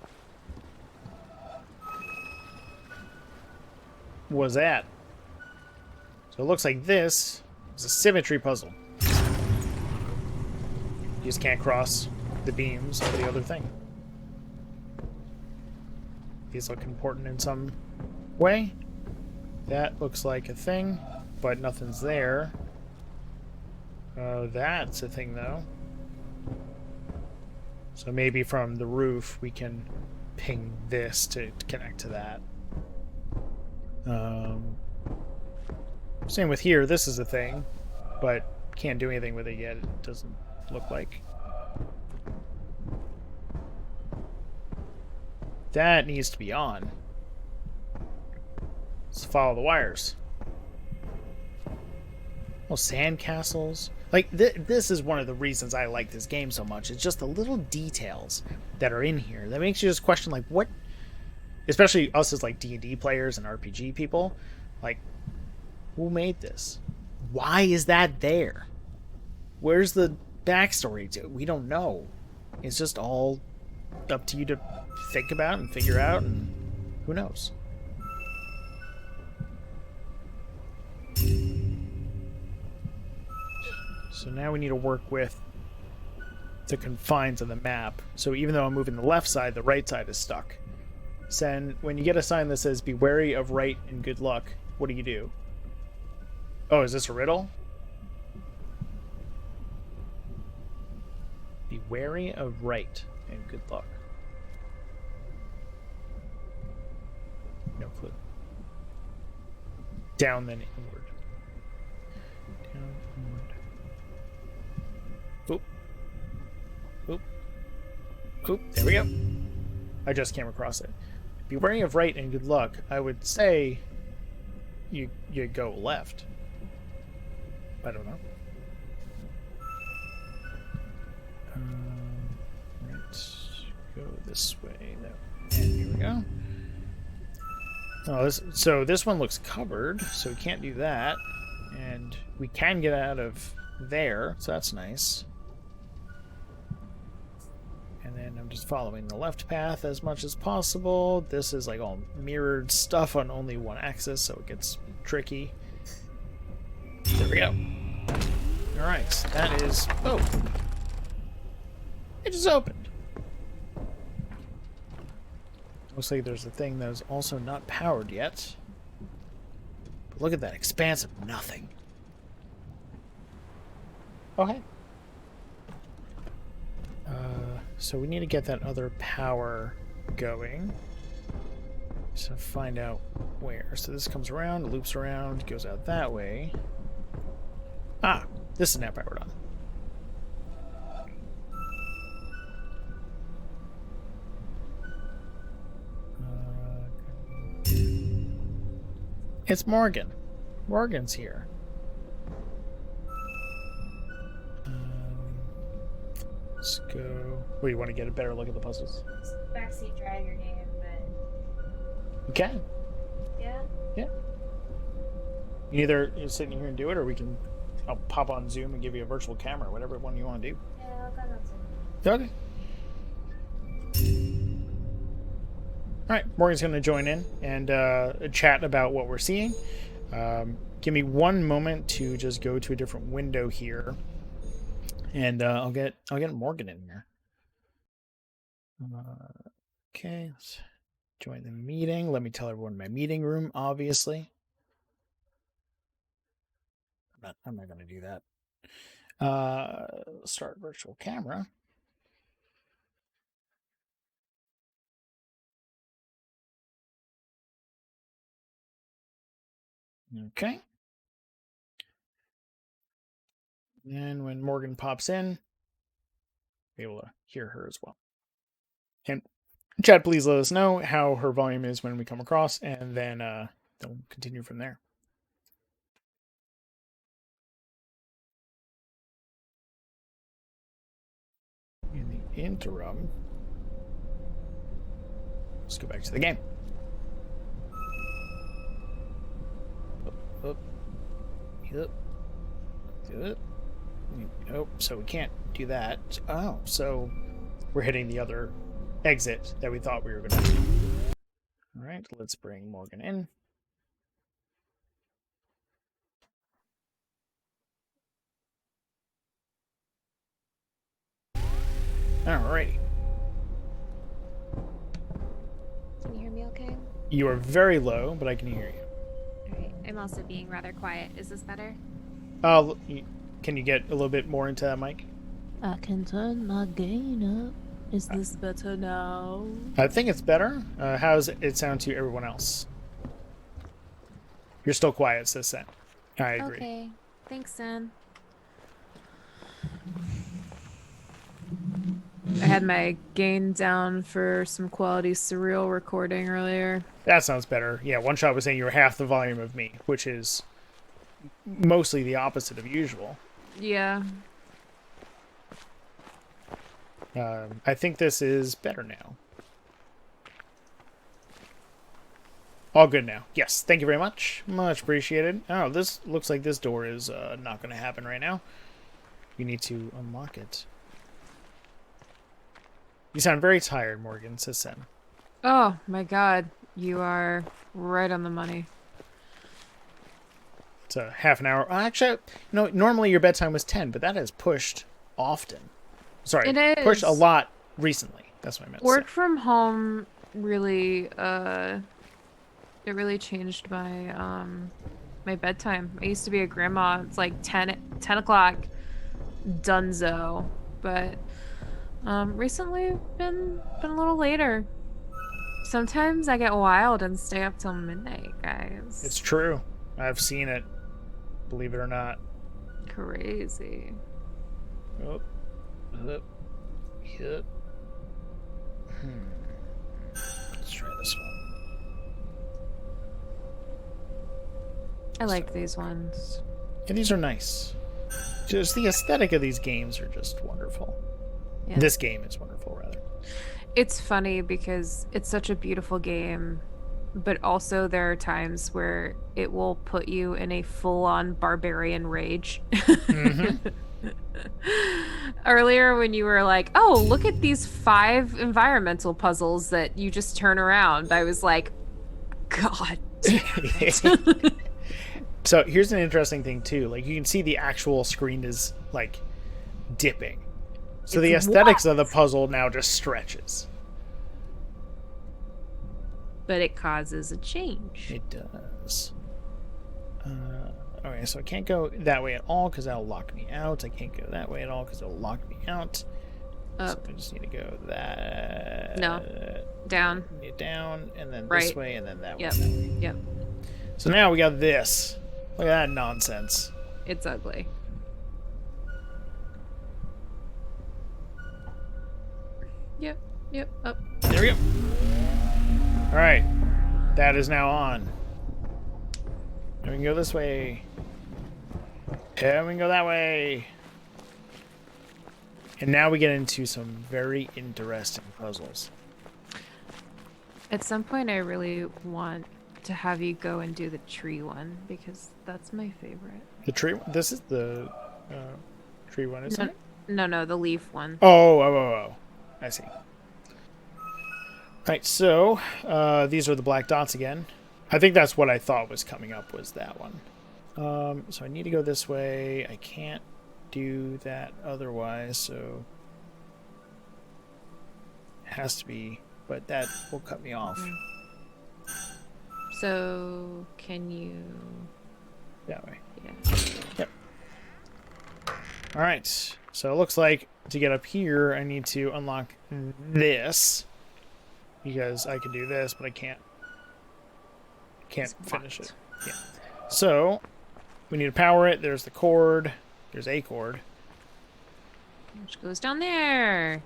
What was that? So it looks like this is a symmetry puzzle. You just can't cross the beams of the other thing. These look important in some way. That looks like a thing, but nothing's there. Oh, that's a thing, though. So maybe from the roof we can ping this to connect to that. Same with here. This is a thing, but can't do anything with it yet. It doesn't look like. That needs to be on. Let's follow the wires. Well, sandcastles. Like, this is one of the reasons I like this game so much. It's just the little details that are in here that makes you just question, like, what... Especially us as, like, D&D players and RPG people. Like, who made this? Why is that there? Where's the backstory to it? We don't know. It's just all up to you to think about and figure out, and who knows? So now we need to work with the confines of the map. So even though I'm moving the left side, the right side is stuck. So when you get a sign that says, "Be wary of right and good luck," what do? Oh, is this a riddle? Be wary of right and good luck. No clue. Down, then inward. Down, inward. Oop. Oop. Oop. There we go. I just came across it. be wary of right and good luck. I would say you go left. I don't know. Right, go this way. No. And here we go. Oh, so this one looks covered, so we can't do that. And we can get out of there, so that's nice. And then I'm just following the left path as much as possible. This is like all mirrored stuff on only one axis, so it gets tricky. There we go. Alright, that is... Oh! It just opened. Looks like there's a thing that is also not powered yet. But look at that expanse of nothing. Okay. So we need to get that other power going. So find out where. So this comes around, loops around, goes out that way. Ah, this is now powered on. It's Morgan. Morgan's here. Let's go. Well, you want to get a better look at the puzzles? Backseat driver game, but... Okay. Yeah? Yeah. Either you're sitting here and do it, or we can... I'll pop on Zoom and give you a virtual camera, whatever one you want to do. Yeah, I'll go on Zoom. Okay. Alright, Morgan's going to join in and chat about what we're seeing. Give me one moment to just go to a different window here. And I'll get Morgan in here. Okay, let's join the meeting. Let me tell everyone my meeting room, obviously. I'm not going to do that. Start virtual camera. Okay. And when Morgan pops in, be able to hear her as well. And chat, please let us know how her volume is when we come across, and then we'll continue from there. In the interim, let's go back to the game. Up. Yep. Do it. Nope, so we can't do that. Oh, so we're hitting the other exit that we thought we were going to do. Alright, let's bring Morgan in. Alrighty. Can you hear me okay? You are very low, but I can hear you. Alright, I'm also being rather quiet. Is this better? Can you get a little bit more into that mic? I can turn my gain up. Is this better now? I think it's better. How does it sound to everyone else? You're still quiet, says Sen. I agree. Okay. Thanks, Sen. I had my gain down for some quality surreal recording earlier. That sounds better. Yeah, One Shot was saying you were half the volume of me, which is mostly the opposite of usual. Yeah. I think this is better now. All good now. Yes, thank you very much. Much appreciated. Oh, this looks like this door is not going to happen right now. You need to unlock it. You sound very tired, Morgan, says Sen. Oh, my God. You are right on the money. It's a half an hour. Actually, no, normally your bedtime was 10, but that has pushed often. Sorry, it is. Pushed a lot recently. That's what I meant to say. Work from home really, it really changed my, my bedtime. I used to be a grandma. It's like 10 o'clock, dunzo. But, recently been a little later. Sometimes I get wild and stay up till midnight, guys. It's true. I've seen it. Believe it or not. Crazy. Oh. Yep. try this one. I like these ones. Yeah, these are nice. Just the aesthetic of these games are just wonderful. Yeah. This game is wonderful, rather. It's funny because it's such a beautiful game, but also there are times where it will put you in a full-on barbarian rage. Mm-hmm. Earlier when you were like, oh, look at these 5 environmental puzzles that you just turn around, I was like, God damn it. So here's an interesting thing too. Like, you can see the actual screen is like dipping. So the aesthetics of the puzzle now just stretches. But it causes a change. It does. Okay, so I can't go that way at all because that'll lock me out. I can't go that way at all because it'll lock me out. So I just need to go that. No. Down. Down, and then Right. this way, and then that Yep. way. Yep. So now we got this. Look at that nonsense. It's ugly. Yep. Yep. Up. There we go. All right, that is now on. And we can go this way. And we can go that way. And now we get into some very interesting puzzles. At some point, I really want to have you go and do the tree one because that's my favorite. The tree. This is the tree one, isn't it? No, the leaf one. Oh. I see. Alright, so these are the black dots again. I think that's what I thought was coming up, was that one. So I need to go this way. I can't do that otherwise, so it has to be, but that will cut me off. So, can you... That way. Yeah. Yep. Alright, so it looks like to get up here, I need to unlock this. Because I can do this, but I can't finish it. Yeah. So we need to power it. There's the cord. There's a cord. Which goes down there.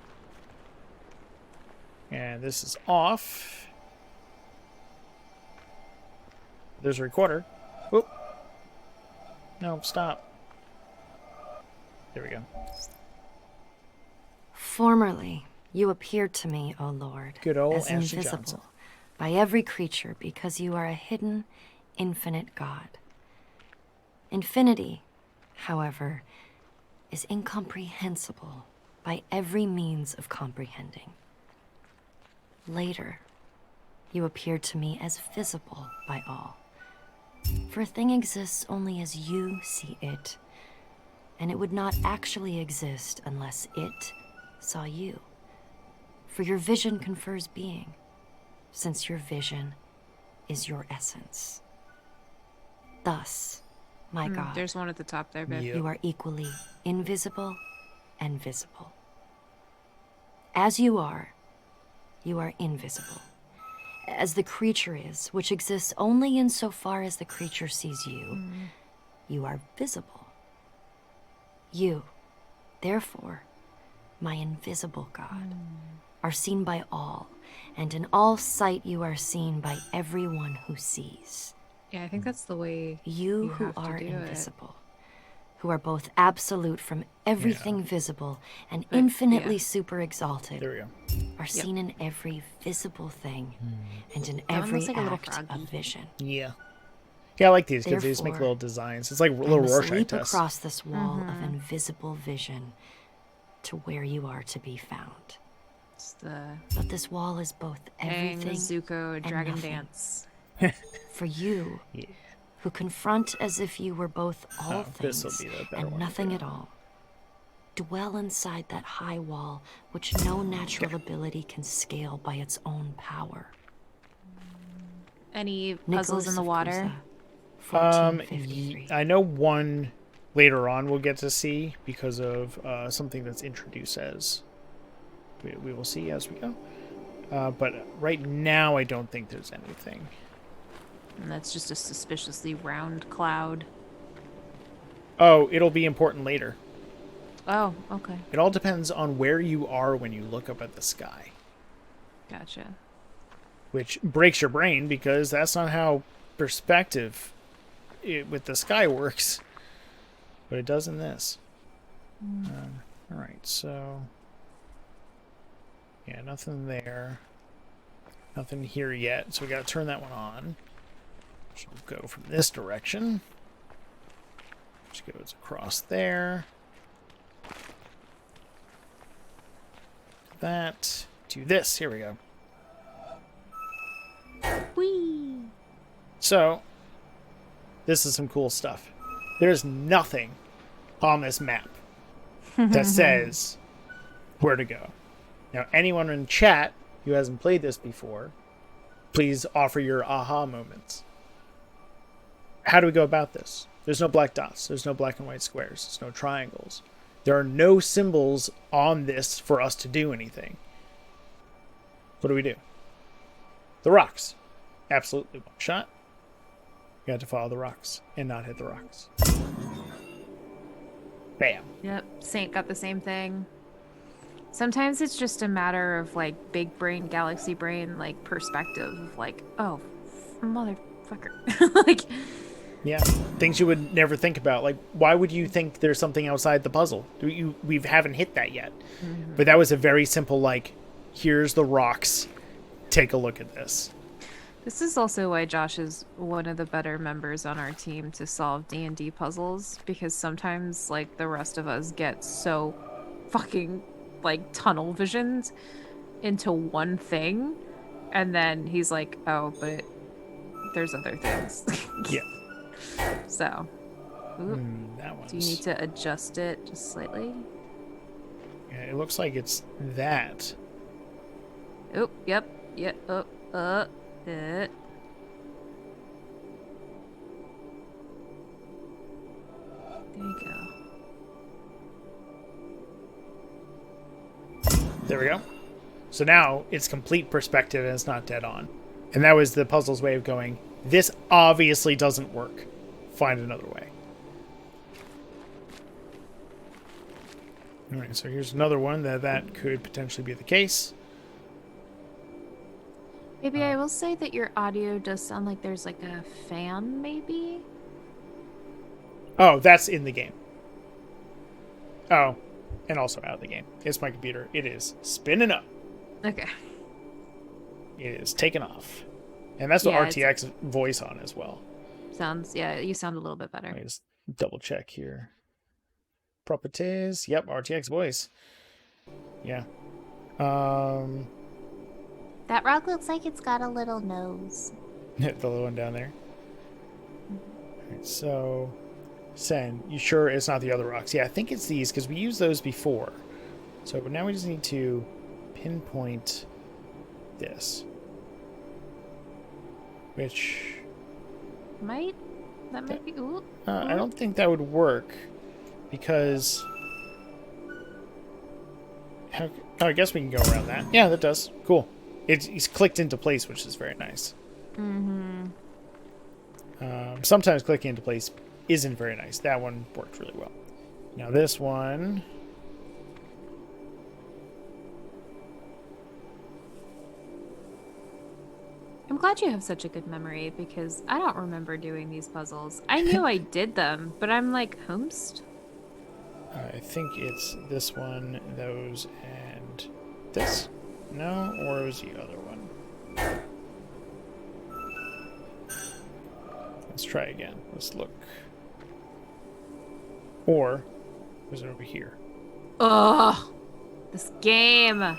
And this is off. There's a recorder. Whoop. No, stop. There we go. Formerly, you appeared to me, O Lord, Good old as Ashley invisible Johnson. by every creature because you are a hidden, infinite God. Infinity, however, is incomprehensible by every means of comprehending. Later, you appeared to me as visible by all. For a thing exists only as you see it, and it would not actually exist unless it saw you. For your vision confers being, since your vision is your essence. Thus, my God, There's one at the top there, babe. Yep. you are equally invisible and visible. As you are invisible. As the creature is, which exists only insofar as the creature sees you, you are visible. You, therefore, my invisible God, are seen by all, and in all sight you are seen by everyone who sees. Yeah, I think that's the way You who have to are do it. invisible, who are both absolute from everything visible and But, infinitely yeah. super exalted, There we go. are seen in every visible thing and in one every looks like a little act of froggy. vision. Yeah. Yeah, I like these because they just make Therefore, little designs. It's like I little must Rorschach leap tests. across this wall of invisible vision to where you are to be found. It's the But this wall is both Aang, everything Zuko, Dragon nothing. Dance. for you, Yeah. who confront as if you were both all Oh, things this'll be the better and one, nothing yeah. at all. Dwell inside that high wall which no natural ability can scale by its own power. Any puzzles Nicholas in the of water? Cusa, 1453. I know one later on we'll get to see because of something that's introduced as. We will see as we go. But right now, I don't think there's anything. And that's just a suspiciously round cloud. Oh, it'll be important later. Oh, okay. It all depends on where you are when you look up at the sky. Gotcha. which breaks your brain because that's not how perspective with the sky works. But it does in this. All right, so yeah, nothing there. Nothing here yet, so we got to turn that one on. So we'll go from this direction. Which goes across there. That to this. Here we go. Whee! So, this is some cool stuff. There's nothing on this map that says where to go. Now, anyone in chat who hasn't played this before, please offer your aha moments. How do we go about this? There's no black dots. There's no black and white squares. There's no triangles. There are no symbols on this for us to do anything. What do we do? The rocks. Absolutely one shot. You have to follow the rocks and not hit the rocks. Bam. Yep, Saint got the same thing. Sometimes it's just a matter of like big brain, galaxy brain, like perspective of like, oh, motherfucker. Like, yeah, things you would never think about. Like, why would you think there's something outside the puzzle? We haven't hit that yet. Mm-hmm. But that was a very simple, like, here's the rocks. Take a look at this. This is also why Josh is one of the better members on our team to solve D&D puzzles, because sometimes, like, the rest of us get so fucking, like, tunnel visioned into one thing, and then he's like, oh, but there's other things. Yeah. So, that one's... do you need to adjust it just slightly? Yeah, it looks like it's that. Oh, yep, There you go. There we go. So now it's complete perspective and it's not dead on. And that was the puzzle's way of going, this obviously doesn't work. Find another way. Alright, so here's another one that could potentially be the case. Maybe I will say that your audio does sound like there's like a fan, maybe? Oh, that's in the game. Oh, and also out of the game. It's my computer. It is spinning up. Okay. It is taking off. And that's the RTX voice on as well. Sounds, yeah, you sound a little bit better. Let me just double check here. Properties. Yep, RTX voice. Yeah. That rock looks like it's got a little nose. The little one down there. Alright, so Sen, you sure it's not the other rocks? Yeah, I think it's these because we used those before. So now we just need to pinpoint this. Which that might be ooh. I don't think that would work because I guess we can go around that. Yeah, that does. Cool. It's clicked into place, which is very nice. Mm-hmm. Sometimes clicking into place isn't very nice. That one worked really well. Now this one... I'm glad you have such a good memory, because I don't remember doing these puzzles. I knew I did them, but I'm like, Homest? I think it's this one, those, and this. No, or it was the other one. Let's try again. Let's look. Or was it over here? Ugh! This game!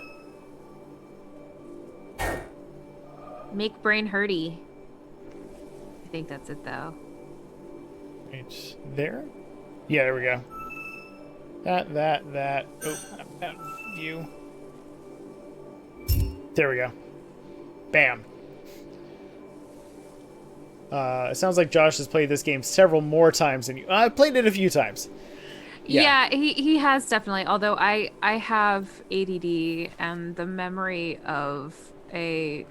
Make brain hurty. I think that's it, though. It's there? Yeah, there we go. That. Oh, that view. There we go. Bam. It sounds like Josh has played this game several more times than you. I've played it a few times. Yeah, he has definitely. Although I have ADD and the memory of a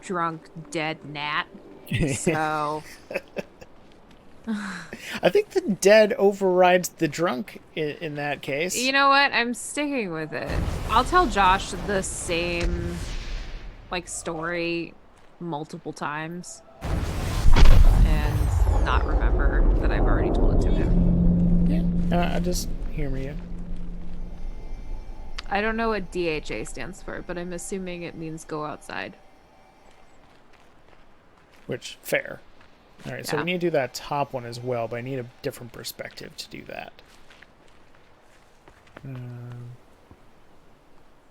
drunk dead gnat. So I think the dead overrides the drunk in that case. You know what? I'm sticking with it. I'll tell Josh the same like story multiple times and not remember that I've already told it to him. Yeah, I just humor you. I don't know what DHA stands for, but I'm assuming it means go outside. Which, fair. Alright, so we need to do that top one as well, but I need a different perspective to do that.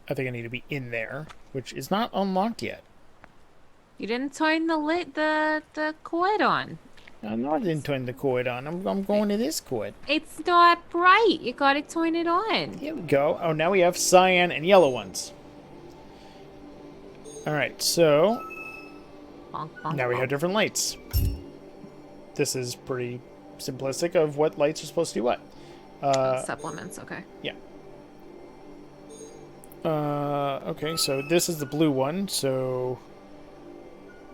I think I need to be in there, which is not unlocked yet. You didn't turn the cord on. I'm not going to turn the cord on. I'm going to this cord. It's not bright. You gotta turn it on. Here we go. Oh, now we have cyan and yellow ones. Alright, so Bonk, bonk, now we bonk. have different lights. This is pretty simplistic of what lights are supposed to do what. Supplements, okay. Yeah. Okay, so this is the blue one, so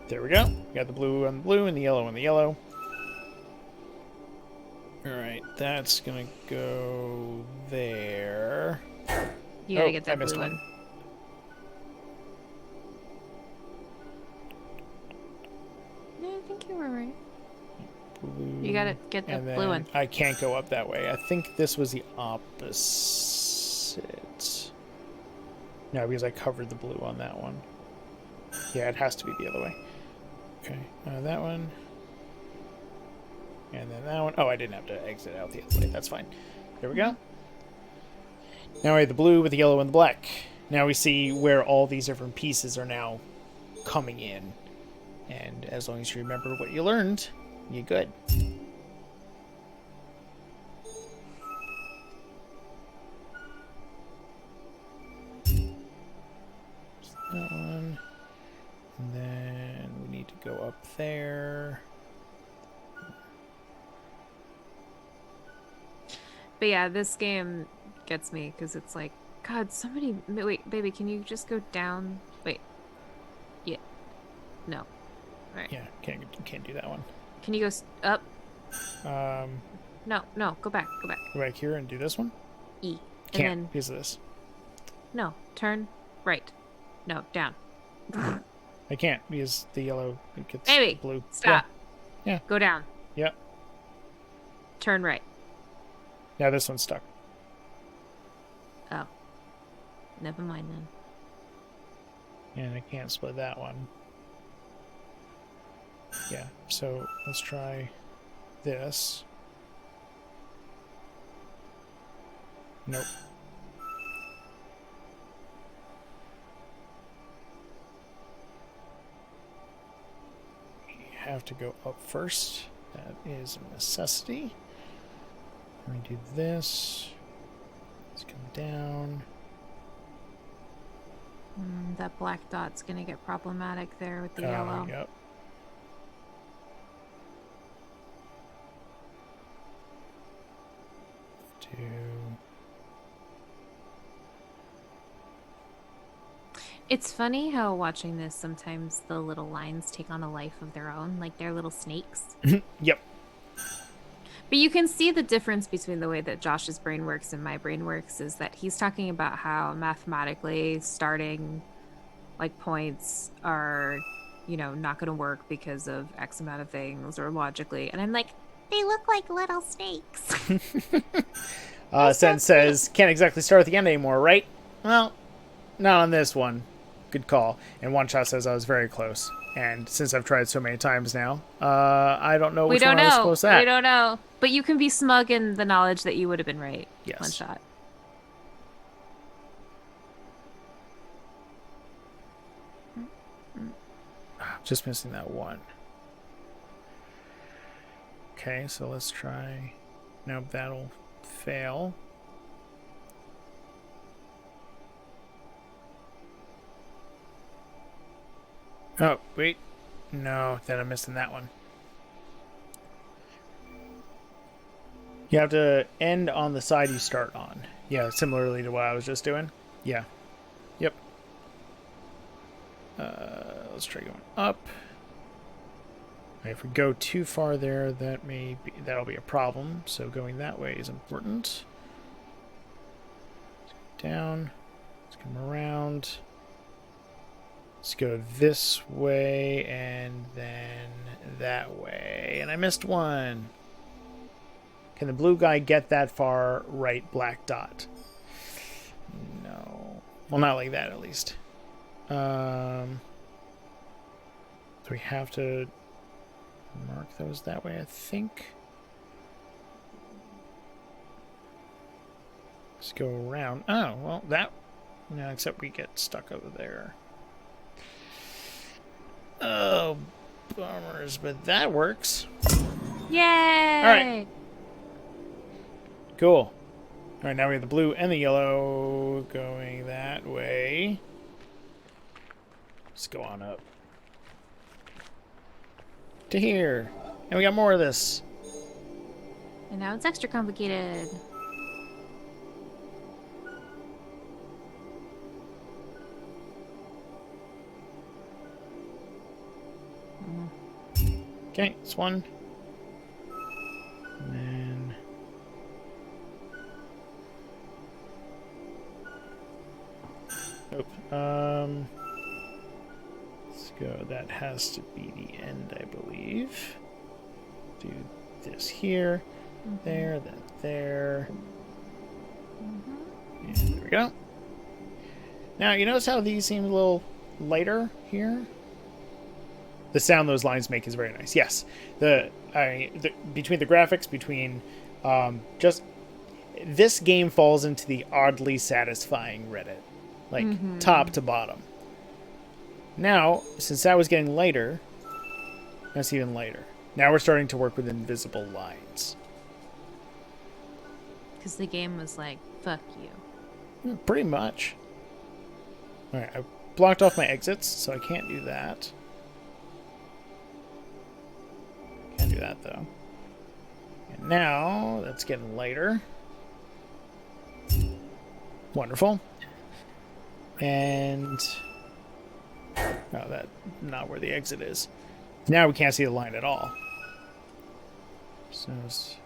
there we go. We got the blue on the blue and the yellow on the yellow. Alright, that's gonna go there. You gotta get that I missed blue one. one. No, I think you were right. Blue, You gotta get the and blue then one. I can't go up that way. I think this was the opposite. No, because I covered the blue on that one. Yeah, it has to be the other way. Okay, that one. And then that one. Oh, I didn't have to exit out the other way. That's fine. There we go. Now we have the blue with the yellow and the black. Now we see where all these different pieces are now coming in. And as long as you remember what you learned, you're good. That one. And then we need to go up there. But yeah, this game gets me because it's like, God, somebody... Wait, baby, can you just go down? Wait. Yeah. No. All right. Yeah, can't do that one. Can you go up? Um, No, go back, go back. go back here and do this one. E. Can't And then, because of this. no, turn right. No, down. I can't because the yellow it gets Baby, blue. stop. Yeah. Go down. Yeah. Turn right. Now this one's stuck. Oh. Never mind then. And I can't split that one. Yeah, so let's try this. Nope. We have to go up first. That is a necessity. Let me do this. Let's come down. That black dot's gonna get problematic there with the Oh, yellow. yep. It's funny how watching this, sometimes the little lines take on a life of their own, like they're little snakes. Yep. But you can see the difference between the way that Josh's brain works and my brain works is that he's talking about how mathematically starting like points are, you know, not going to work because of X amount of things, or logically. And I'm like, they look like little snakes. Sen says, can't exactly start at the end anymore, right? Well, not on this one. Good call. And One Shot says I was very close. And since I've tried so many times now, I don't know which one I was close at. We don't know. But you can be smug in the knowledge that you would have been right. Yes. One Shot. Just missing that one. Okay, so let's try. Nope, that'll fail. Oh, wait. No, then I'm missing that one. You have to end on the side you start on. Yeah, similarly to what I was just doing. Yeah. Yep. Let's try going up. If we go too far there, that'll be a problem. So going that way is important. Let's go down. Let's come around. Let's go this way and then that way. And I missed one. Can the blue guy get that far right black dot? No. Well, not like that, at least. So we have to mark those that way, I think. Let's go around. Oh, well, that... No, except we get stuck over there. Oh, bummers, but that works. Yay! All right. Cool. All right, now we have the blue and the yellow going that way. Let's go on up to here. And we got more of this. And now it's extra complicated. Okay, it's one. And then... Nope. Let's go. That has to be the end, I believe. Do this here, there, then there. And there we go. Now, you notice how these seem a little lighter here? The sound those lines make is very nice. Yes, between the graphics, between just this game falls into the oddly satisfying Reddit, like top to bottom. Now, since that was getting lighter, that's even lighter. Now we're starting to work with invisible lines. Because the game was like, fuck you. Pretty much. All right, I blocked off my exits, so I can't do that. Can't do that, though. And now, that's getting lighter. Wonderful. And... oh, that's not where the exit is. Now we can't see the line at all. So it's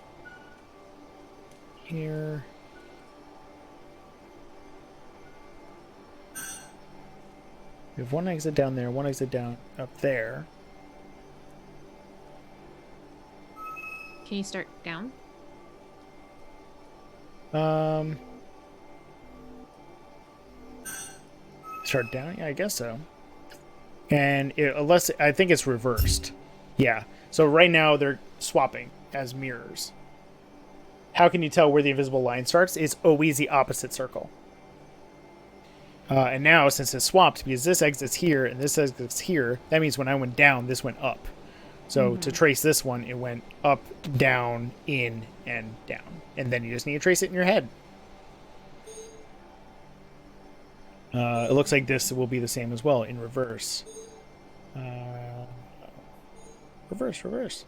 here. We have one exit down there, one exit down up there. Can you start down? Start down? Yeah, I guess so. And unless I think it's reversed. Yeah. So right now they're swapping as mirrors. How can you tell where the invisible line starts? It's always the opposite circle. And now, since it's swapped, because this exit's here and this exit's here, that means when I went down, this went up. So to trace this one, it went up, down, in, and down. And then you just need to trace it in your head. It looks like this will be the same as well, in reverse. Reverse.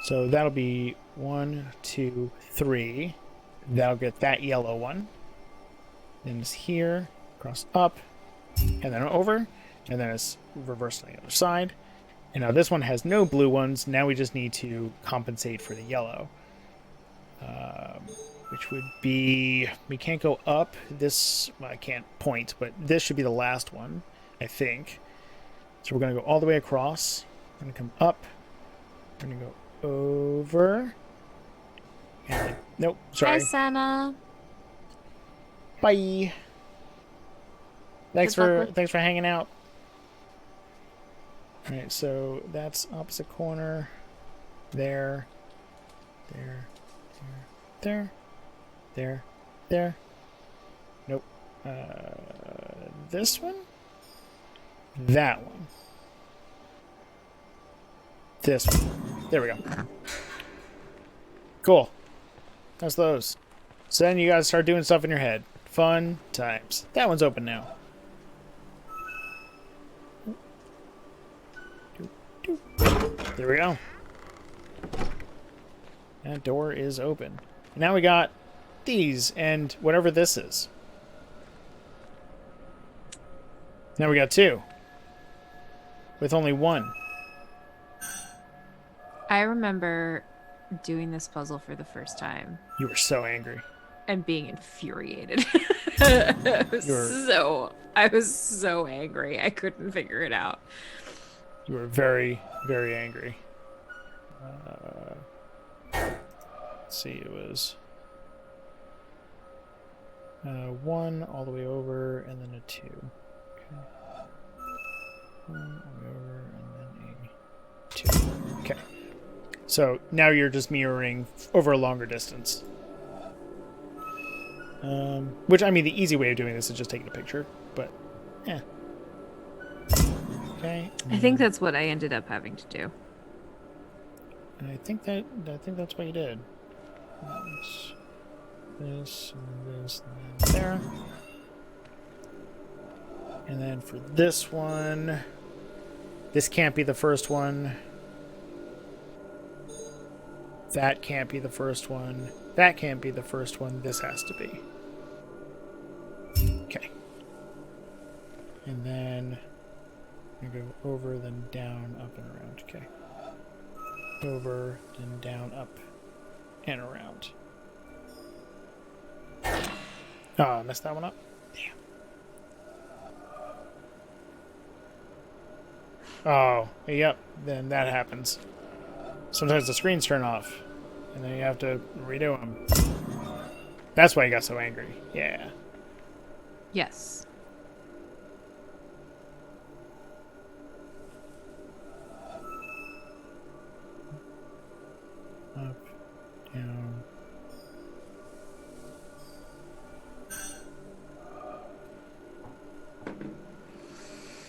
So that'll be 1, 2, 3. That'll get that yellow one. Then it's here, cross up, and then over, and then it's reversed on the other side. And now this one has no blue ones. Now we just need to compensate for the yellow. Which would be... we can't go up. This... well, I can't point, but this should be the last one, I think. So we're going to go all the way across. We're going to come up. We're going to go over. And then, nope, sorry. Hi, Santa. Bye. Thanks for hanging out. All right, so that's opposite corner. There. Nope. This one? That one. This one. There we go. Cool. That's those. So then you guys start doing stuff in your head. Fun times. That one's open now. There we go. That door is open. And now we got these and whatever this is. Now we got two. With only one. I remember doing this puzzle for the first time You were so angry. and being infuriated. I was so angry. I couldn't figure it out. You were very, very angry. Let's see, it was 1 all the way over, and then a 2. Okay. 1 all the way over, and then a 2. Okay. So now you're just mirroring over a longer distance. Which, I mean, the easy way of doing this is just taking a picture, but, yeah. Okay. I think that's what I ended up having to do. I think that's what you did. This, and this, and there. And then for this one, this can't be the first one. That can't be the first one. That can't be the first one. This has to be. Okay. And then I go over, then down, up, and around. Okay. Over, then down, up, and around. Oh, I messed that one up. Damn. Oh, yep. Then that happens. Sometimes the screens turn off, and then you have to redo them. That's why you got so angry. Yeah. Yes. Up, down.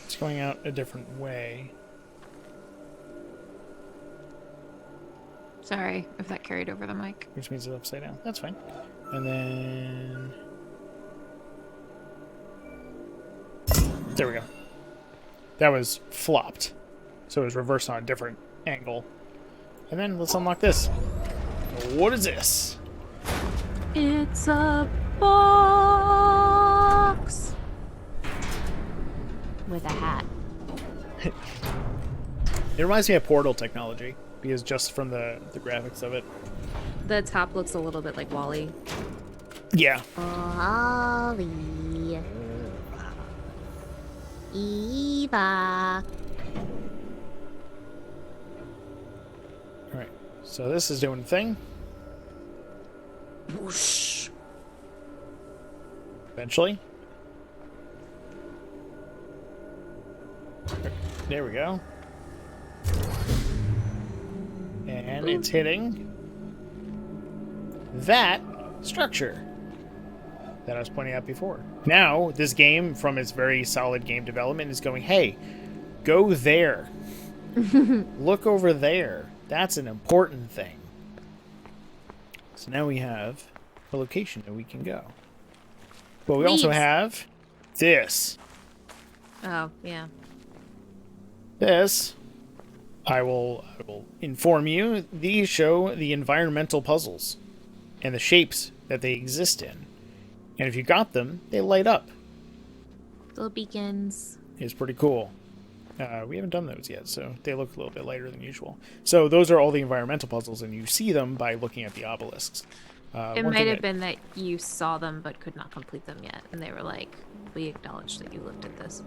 It's going out a different way. Sorry if that carried over the mic. Which means it's upside down. That's fine. And then... There we go. That was flopped. So it was reversed on a different angle. And then let's unlock this. What is this? It's a box With a hat. It reminds me of Portal technology, because just from the graphics of it. The top looks a little bit like Wall-E. Yeah. Ollie. Eva. Alright. So this is doing a thing. Whoosh. Eventually. There we go. And it's hitting that structure that I was pointing out before. Now, this game, from its very solid game development, is going, hey, go there. Look over there. That's an important thing. So now we have a location that we can go. But we also have this. Oh, yeah. This, I will inform you, these show the environmental puzzles and the shapes that they exist in. And if you got them, they light up. Little beacons. It's pretty cool. We haven't done those yet, so they look a little bit lighter than usual. So those are all the environmental puzzles, and you see them by looking at the obelisks. It might have been that you saw them but could not complete them yet, and they were like, we acknowledge that you looked at this.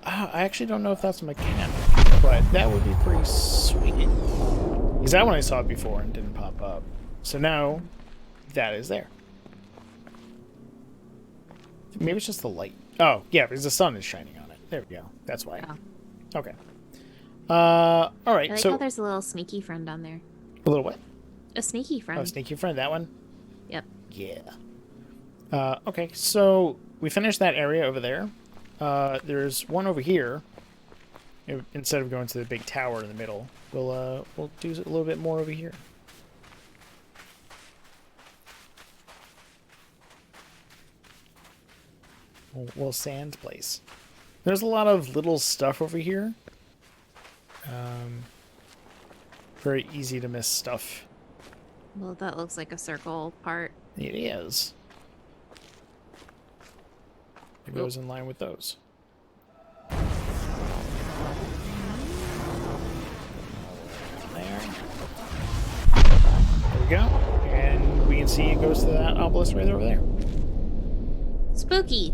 I actually don't know if that's a mechanic, but that would be pretty sweet. Because that one I saw before and didn't pop up. So now, that is there. Maybe it's just the light. Oh, yeah, because the sun is shining on it. There we go. That's why. Oh. Okay. All right. I like so how there's a little sneaky friend on there. a little what? A sneaky friend. Oh, sneaky friend. That one. Yep. Yeah. Okay. So we finished that area over there. There's one over here. Instead of going to the big tower in the middle, we'll do a little bit more over here. Little sand place. There's a lot of little stuff over here. Very easy to miss stuff. Well, that looks like a circle part. It is. It goes in line with those. There we go. And we can see it goes to that obelisk right over there. Spooky.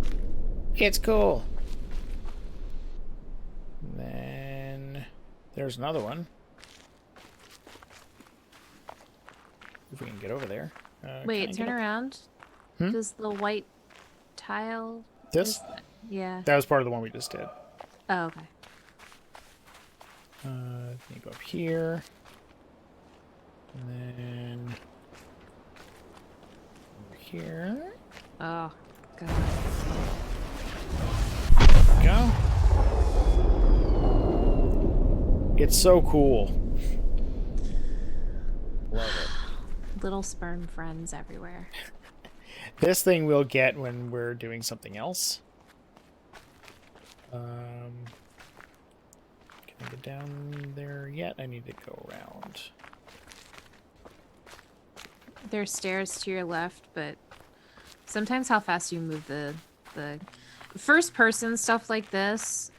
It's cool. And then there's another one. If we can get over there. Wait, turn around. Does the white tile... This? Yeah. That was part of the one we just did. Oh, okay. You go up here. And then... over here. Oh, God. Go. It's so cool. Love it. Little sperm friends everywhere. This thing we'll get when we're doing something else. Can I get down there yet? I need to go around. There's stairs to your left, but sometimes how fast you move the first person stuff like this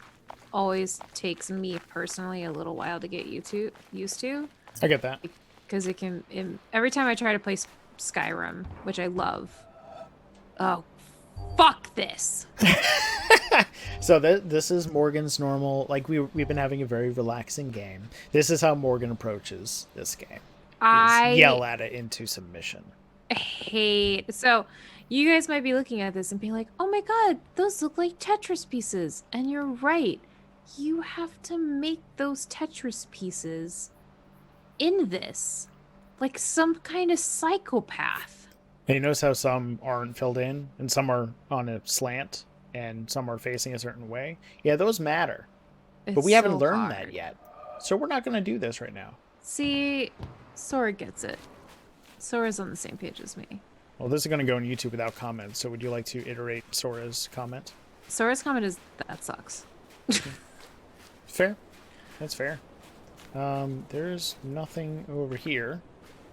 always takes me personally a little while to get used to. I get that. Because every time I try to play Skyrim, which I love. Oh, fuck this. So this is Morgan's normal. Like we've been having a very relaxing game. This is how Morgan approaches this game. I yell at it into submission. So you guys might be looking at this and being like, oh my god, those look like Tetris pieces. And you're right. You have to make those Tetris pieces in this. Like some kind of psychopath. And you notice how some aren't filled in and some are on a slant and some are facing a certain way? Yeah, those matter. But we haven't learned that yet. So we're not going to do this right now. See, Sora gets it. Sora's on the same page as me. Well, this is going to go on YouTube without comments, so would you like to iterate Sora's comment? Sora's comment is, that sucks. Fair. That's fair. There's nothing over here.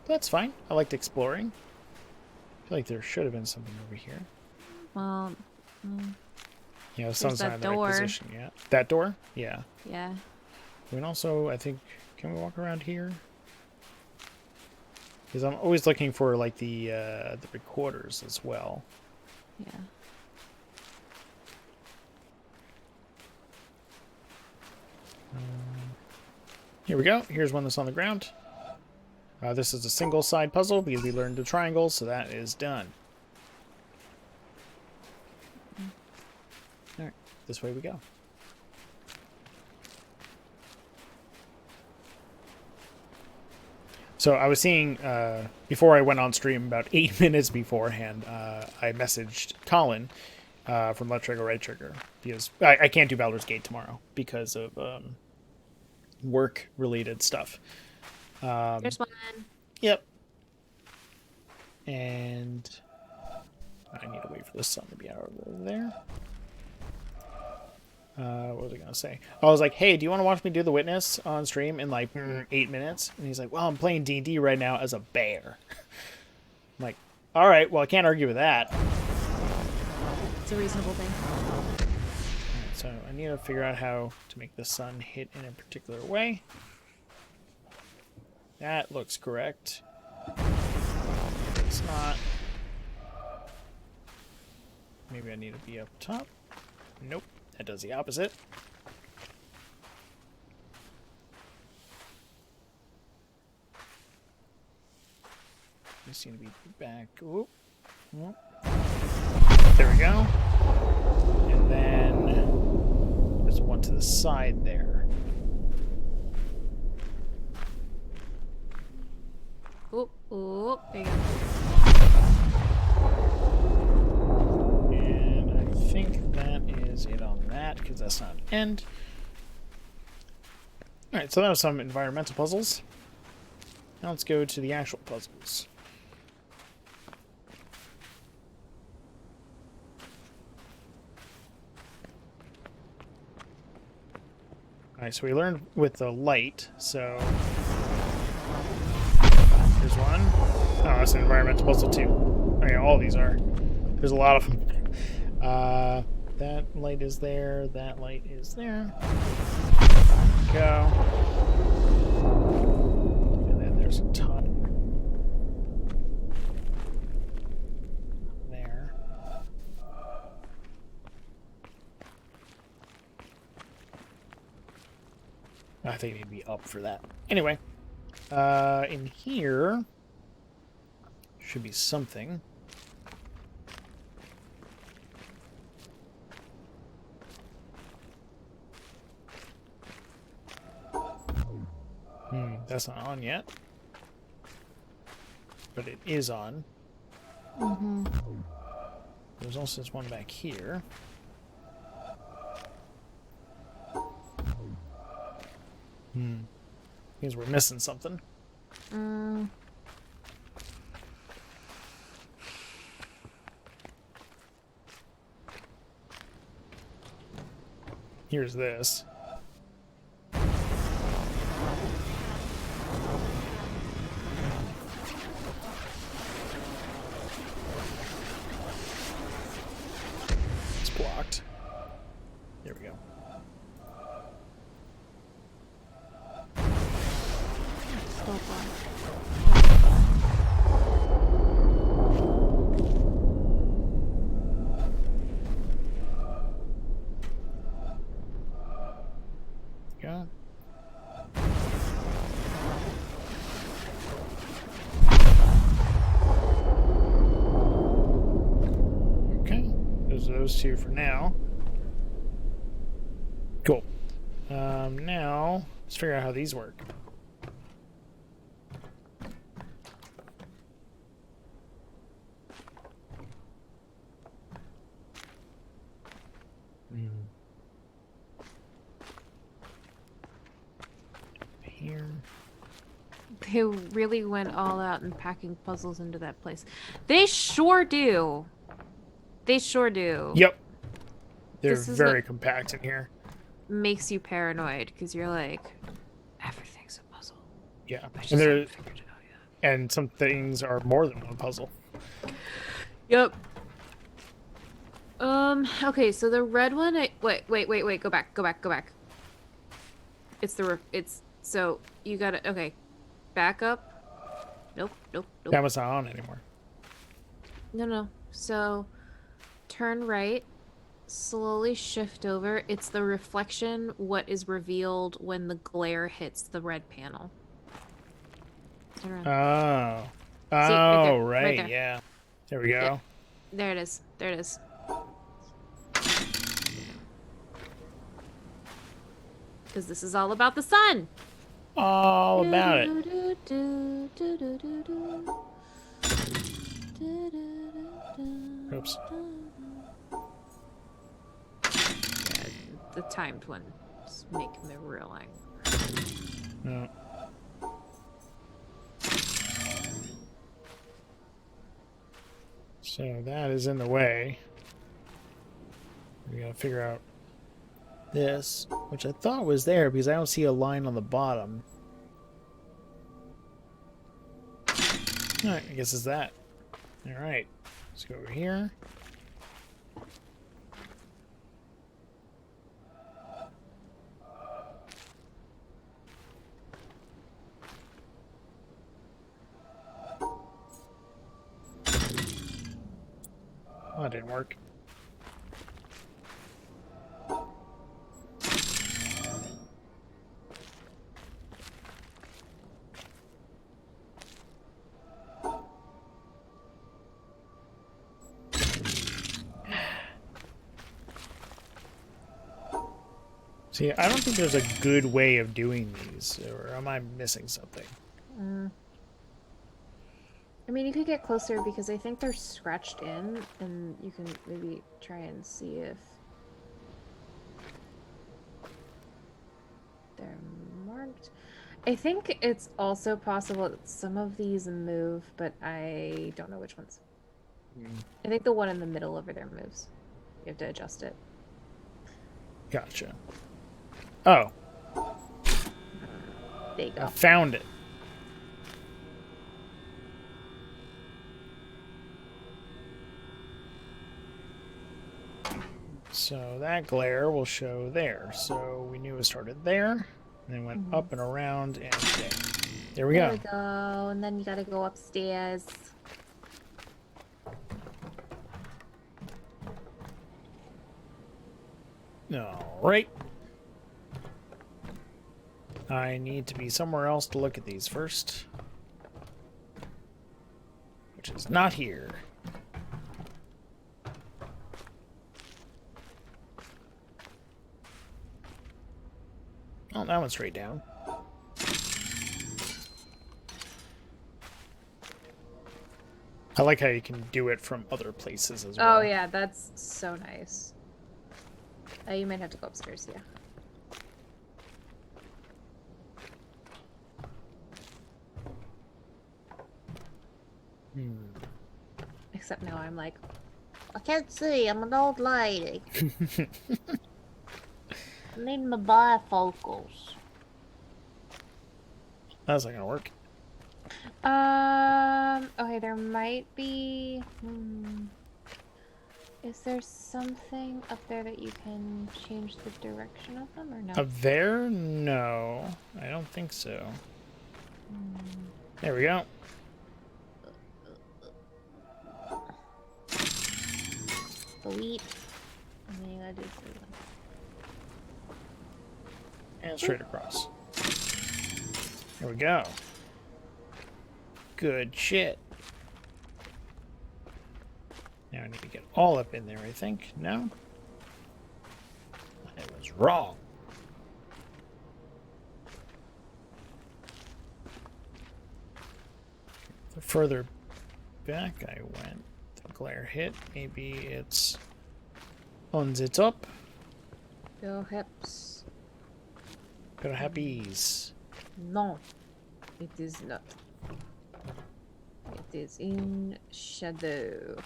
That's fine. I liked exploring. I feel like there should have been something over here. Well, yeah, the sun's not in the right position yet. That door? Yeah. Yeah. And also, I think, can we walk around here? Because I'm always looking for like the recorders as well. Yeah. Here we go. Here's one that's on the ground. This is a single side puzzle because we learned the triangle, so that is done. All right, this way we go. So I was seeing, before I went on stream, about 8 minutes beforehand, I messaged Colin from Left Trigger, Right Trigger, because I can't do Baldur's Gate tomorrow because of work-related stuff. There's one. Yep. And I need to wait for the sun to be out of there. What was I going to say? I was like, hey, do you want to watch me do The Witness on stream in like 8 minutes? And he's like, well, I'm playing D&D right now as a bear. I'm like, all right, well, I can't argue with that. It's a reasonable thing. All right, so I need to figure out how to make the sun hit in a particular way. That looks correct. It's not. Maybe I need to be up top. Nope. That does the opposite. Just need to be back. Oop. Oop. There we go. And then there's one to the side there. Oop, oop, there you go. I think that is it on that, because that's not an end. Alright, so that was some environmental puzzles. Now let's go to the actual puzzles. Alright, so we learned with the light, so... Here's one. Oh, that's an environmental puzzle too. Okay, all these are. There's a lot of them. That light is there. That light is there. Go. And then there's a top. There. I think he'd be up for that. Anyway, in here should be something. That's not on yet. But it is on. Mm-hmm. There's also this one back here. Means we're missing something. Here's this. It's blocked. There we go. Still blocked. Yeah. Okay. There's those two for now. Cool. Now, let's figure out how these work. Here. They really went all out in packing puzzles into that place. They sure do. They sure do. Yep. They're This is very what- compact in here. Makes you paranoid because you're like, everything's a puzzle. Yeah. I just And there, haven't figured it out yet. and some things are more than one puzzle. Yep. Okay, so the red one, wait, go back. So, you gotta, okay. Back up. Nope. That was not on anymore. No. So, turn right, slowly shift over. It's the reflection, what is revealed when the glare hits the red panel. Turn around. Oh. right there, Oh, right right, there. yeah. There we go. Yep. There it is. Because this is all about the sun. All about it. Oops. Yeah, the timed one is making me real angry. No. So that is in the way. We gotta figure out this, which I thought was there because I don't see a line on the bottom. Alright, I guess it's that. Alright, let's go over here. Oh, that didn't work. See, I don't think there's a good way of doing these, or am I missing something? I mean, you could get closer because I think they're scratched in, and you can maybe try and see if they're marked. I think it's also possible that some of these move, but I don't know which ones. I think the one in the middle over there moves. You have to adjust it. Gotcha. Oh, There you I go. found it. So that glare will show there. So we knew it started there, and then went up and around and there. There we There go. we go. And then you gotta go upstairs. All right. I need to be somewhere else to look at these first. Which is not here. Oh, that one's straight down. I like how you can do it from other places as well. Oh yeah, that's so nice. You might have to go upstairs, yeah. Except now I'm like, I can't see, I'm an old lady. I need my bifocals. That's not gonna work. Okay, there might be... Is there something up there that you can change the direction of them, or no? Up there? No. I don't think so. There we go. Delete. And then you gotta do this one. And straight across. There we go. Good shit. Now I need to get all up in there, I think. No? I was wrong. The further back I went, the glare hit. Maybe it's on the top. Perhaps. Perhaps. No, it is not. It is in shadow.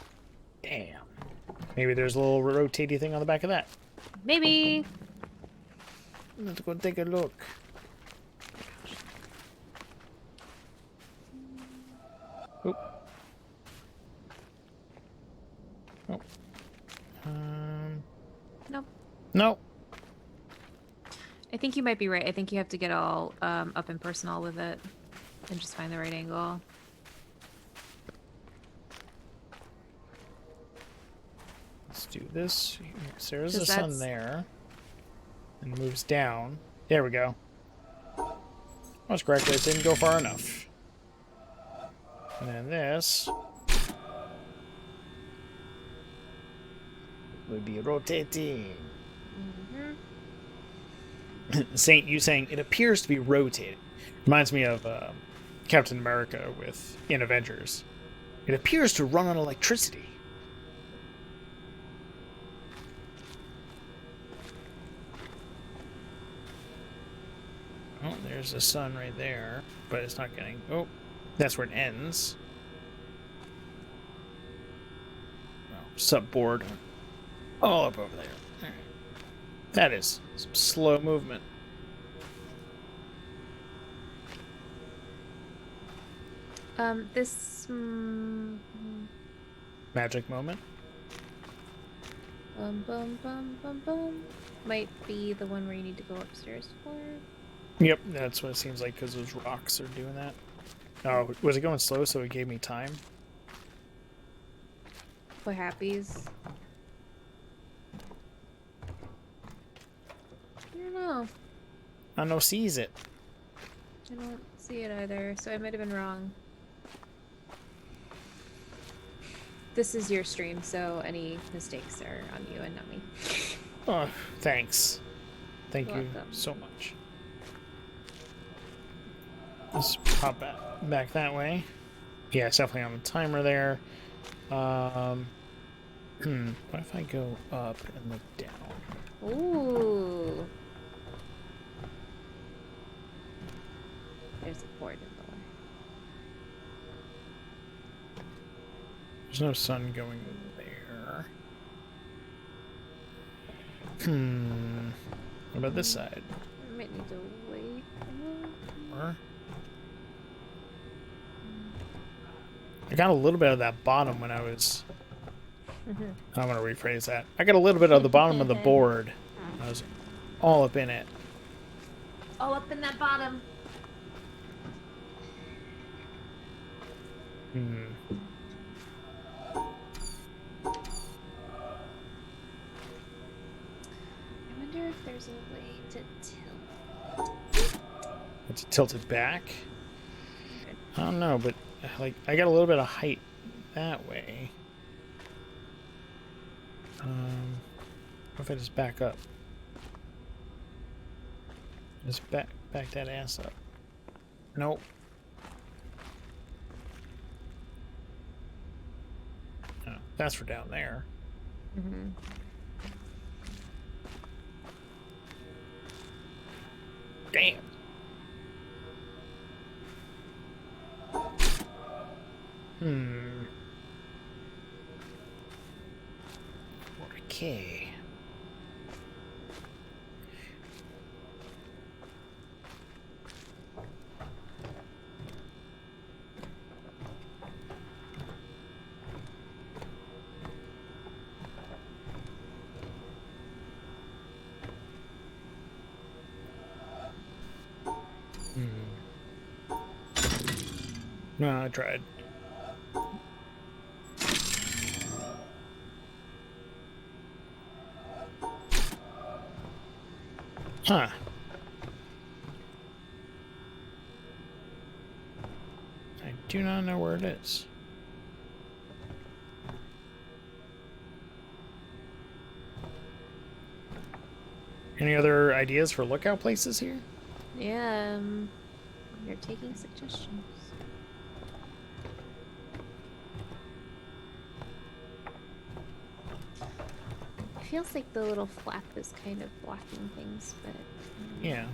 Damn. Maybe there's a little rotatey thing on the back of that. Maybe. Let's go take a look. Oop. Oh. Nope. No. I think you might be right. I think you have to get all up and personal with it and just find the right angle. Let's do this. So there's the sun there. And moves down. There we go. I was correct. It didn't go far enough. And then this would be rotating. Saint, you saying it appears to be rotating. Reminds me of Captain America in Avengers. It appears to run on electricity. Oh, there's the sun right there, but it's not getting... Oh, that's where it ends. Oh, subboard. All up over there. All right. That is some slow movement. This... Magic moment. Bum, bum, bum, bum, bum. Might be the one where you need to go upstairs for. Yep, that's what it seems like because those rocks are doing that. Oh, was it going slow so it gave me time? What happies? I don't know. I know sees it. I don't see it either, so I might have been wrong. This is your stream, so any mistakes are on you and not me. Oh, thanks. Thank You're you welcome. so much. Let's pop back that way. Yeah, it's definitely on the timer there. What if I go up and look down? Ooh. There's a board in the way. There's no sun going there. What about this side? I might need to wait. Or... I got a little bit of that bottom when I was... I'm going to rephrase that. I got a little bit of the bottom of the board. I was all up in it. All up in that bottom. I wonder if there's a way to tilt. It's tilted back. I don't know, but like I got a little bit of height that way. What if I just back up? Just back that ass up. Nope. Oh, that's for down there. Mm-hmm. Damn. Okay. No, I tried. Huh. I do not know where it is. Any other ideas for lookout places here? Yeah, you're taking suggestions. It feels like the little flap is kind of blocking things, but... Yeah.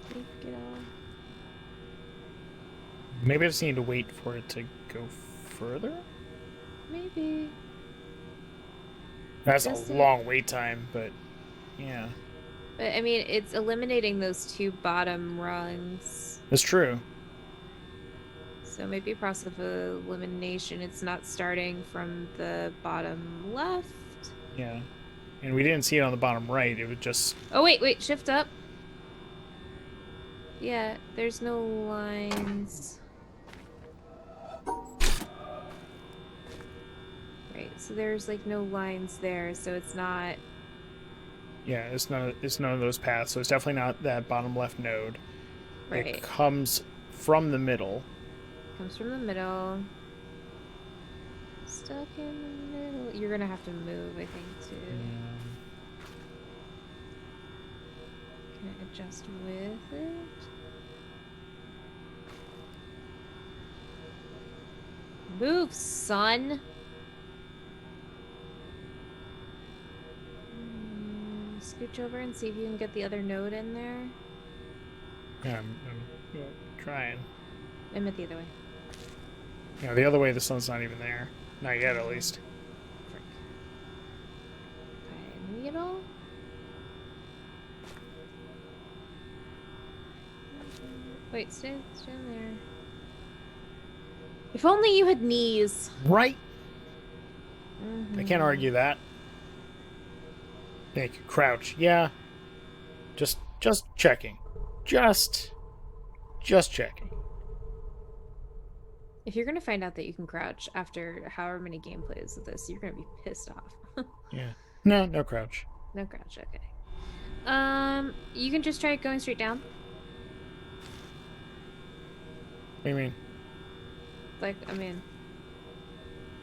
Take it all. Maybe I just need to wait for it to go further? Maybe. That's Just a it. long wait time, but yeah. But, I mean, it's eliminating those two bottom rungs. That's true. So maybe process of elimination, it's not starting from the bottom left. Yeah. And we didn't see it on the bottom right. It was just... Oh, wait, shift up. Yeah, there's no lines. Right, so there's like no lines there, so it's not... Yeah, it's none of those paths, so it's definitely not that bottom left node. Right. It comes from the middle. Comes from the middle. Stuck in the middle. You're gonna have to move, I think, too. Can I adjust with it? Move, son! Scooch over and see if you can get the other node in there. Yeah, I'm trying. I meant the other way. Yeah, the other way the sun's not even there. Not yet, at least. Frick. Okay, needle. Wait, stay in there. If only you had knees. Right? Mm-hmm. I can't argue that. Thank you. Crouch. Yeah. Just checking. Just checking. If you're gonna find out that you can crouch after however many gameplays of this, you're gonna be pissed off. Yeah. No crouch. No crouch, okay. You can just try going straight down. What do you mean? Like, I mean,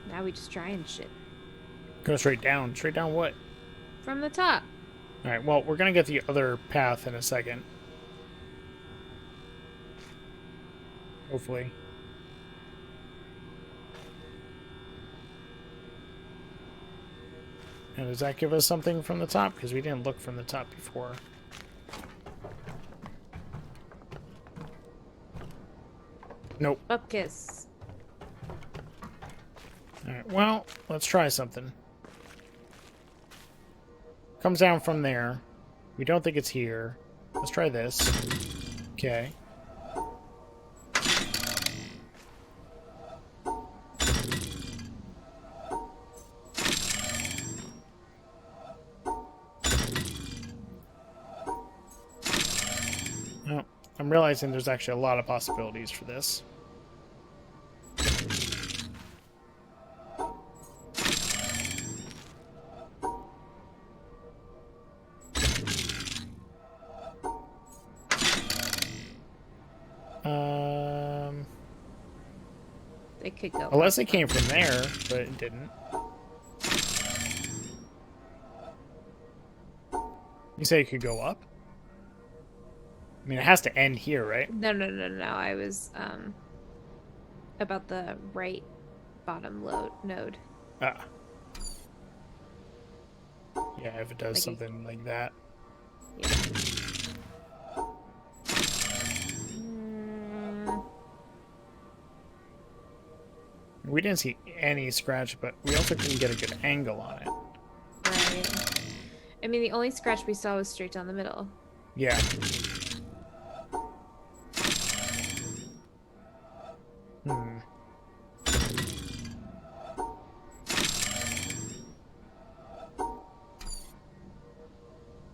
now we just try and shit. Go straight down. Straight down what? From the top. Alright, well, we're gonna get the other path in a second. Hopefully. And does that give us something from the top? Because we didn't look from the top before. Nope. Upkiss. Alright, well, let's try something. Comes down from there. We don't think it's here. Let's try this. Okay. Oh, I'm realizing there's actually a lot of possibilities for this. It could go Unless up, it came from there, but it didn't. You say it could go up? I mean, it has to end here, right? No. I was about the right bottom node. Ah. Yeah, if it does Like something like that. Yeah. We didn't see any scratch, but we also couldn't get a good angle on it. Right. I mean, the only scratch we saw was straight down the middle. Yeah.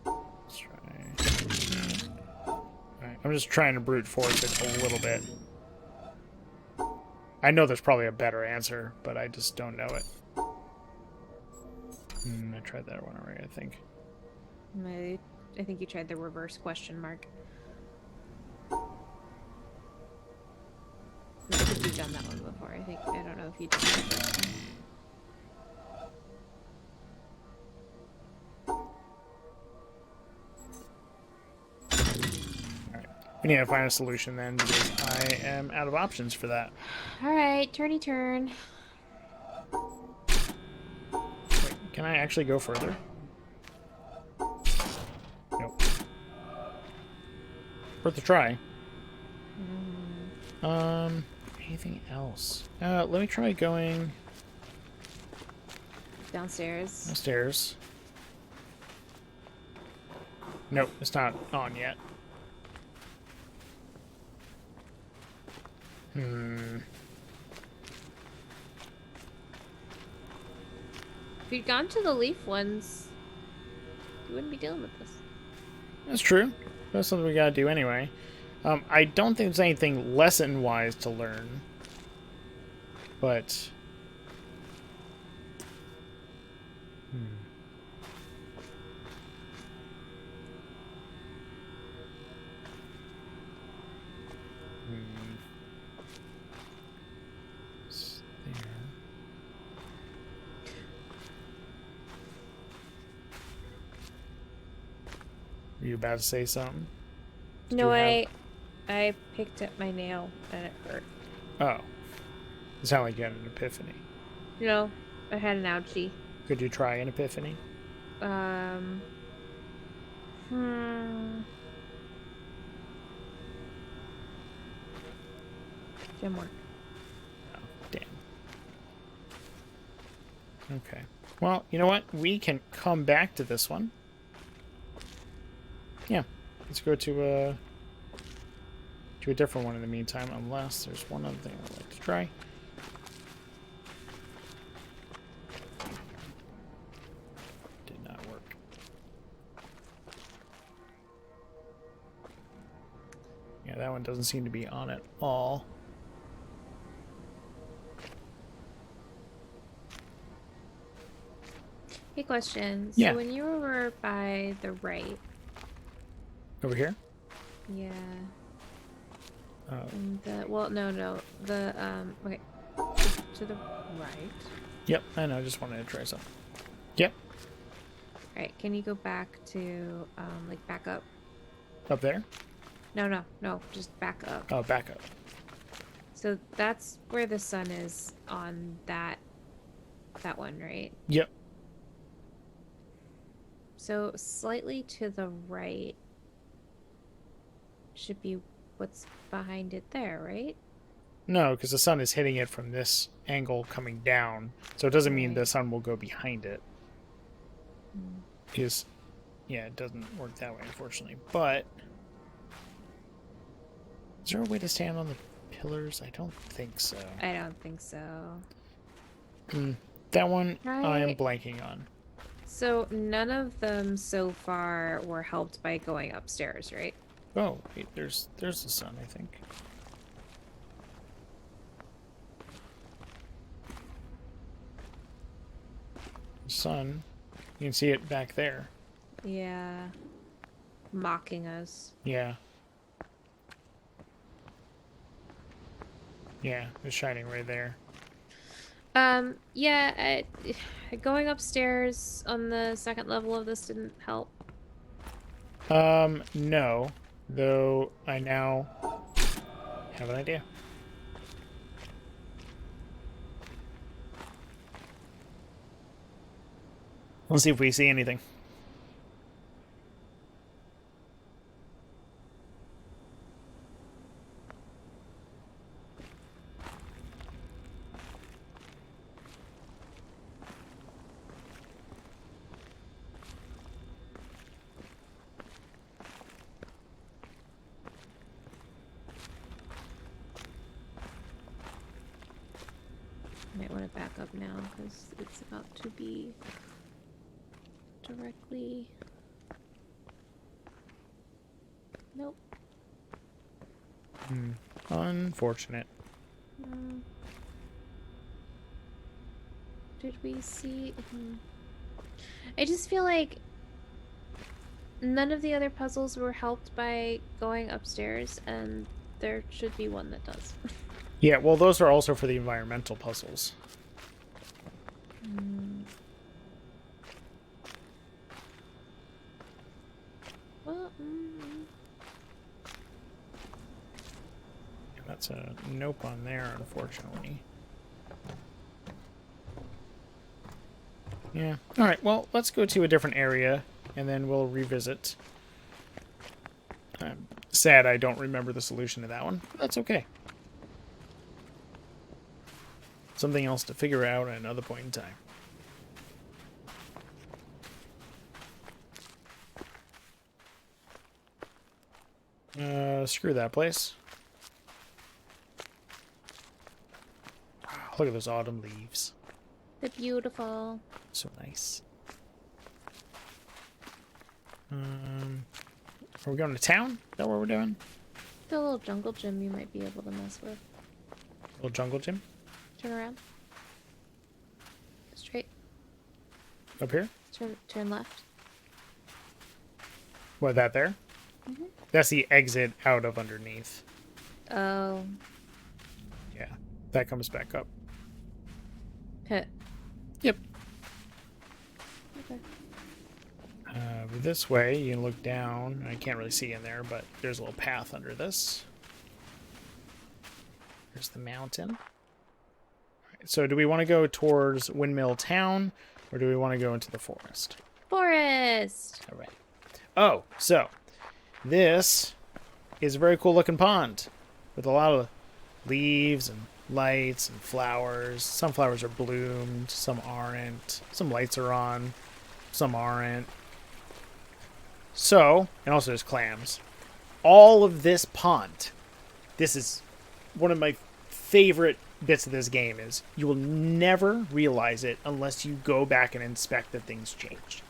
Let's try. Alright, I'm just trying to brute force it a little bit. I know there's probably a better answer, but I just don't know it. I tried that one already, I think. I think you tried the reverse question mark. I think you've done that one before. I don't know if you did the first one. Alright. We need to find a solution then, because I am out of options for that. Alright, turny turn. Wait, can I actually go further? Nope. Worth a try. Anything else? Let me try going Downstairs. downstairs. Nope, it's not on yet. If you'd gone to the leaf ones, you wouldn't be dealing with this. That's true. That's something we gotta do anyway. I don't think there's anything lesson-wise to learn. But... It's there. Were you about to say something? Did No, you I picked up my nail and it hurt. Oh. It sounded like you had an epiphany. No, I had an ouchie. Could you try an epiphany? Didn't work. Oh, damn. Okay. Well, you know what? We can come back to this one. Yeah. Let's go to a different one in the meantime, unless there's one other thing I'd like to try. Did not work. Yeah, that one doesn't seem to be on at all. Hey, question. Yeah. So when you were by the right, Over here? yeah. And well, no, the okay, to the right. Yep, I know. I just wanted to try something. Yep, All right, can you go back to like back up? up there. No, just back up. Oh, back up. So that's where the sun is on that one, right? Yep. So slightly to the right should be what's behind it there, right? No, because the sun is hitting it from this angle coming down, so it doesn't mean the Right. sun will go behind it. Because, yeah, it doesn't work that way, unfortunately. But is there a way to stand on the pillars? I don't think so. I don't think so. That one I am Right. blanking on. So none of them so far were helped by going upstairs, right? Oh, wait, there's the sun, I think. The sun, you can see it back there. Yeah. Mocking us. Yeah. Yeah, it's shining right there. Yeah, going upstairs on the second level of this didn't help. No. Though I now have an idea. Let's see if we see anything. Might want to back up now because it's about to be directly. Nope. Unfortunate. Did we see? I just feel like none of the other puzzles were helped by going upstairs, and there should be one that does. Yeah, well, those are also for the environmental puzzles. Well, That's a nope on there, unfortunately. Yeah. Alright, well, let's go to a different area, and then we'll revisit. I'm sad I don't remember the solution to that one. That's okay. Something else to figure out at another point in time. Screw that place. Look at those autumn leaves. they're beautiful. So nice. Are we going to town? Is that what we're doing? The little jungle gym you might be able to mess with. Little jungle gym? Turn around. Straight. Up here? Turn left. What, that there? Mm-hmm. That's the exit out of underneath. Oh. Yeah. That comes back up. Hit. Yep. Okay. This way, you can look down. I can't really see in there, but there's a little path under this. There's the mountain. All right, so do we want to go towards Windmill Town, or do we want to go into the forest? Forest! All right. Oh, so this is a very cool looking pond with a lot of leaves and lights and flowers. Some flowers are bloomed, some aren't. Some lights are on, some aren't. So, and also there's clams. All of this pond, this is one of my favorite bits of this game, is you will never realize it unless you go back and inspect that things changed.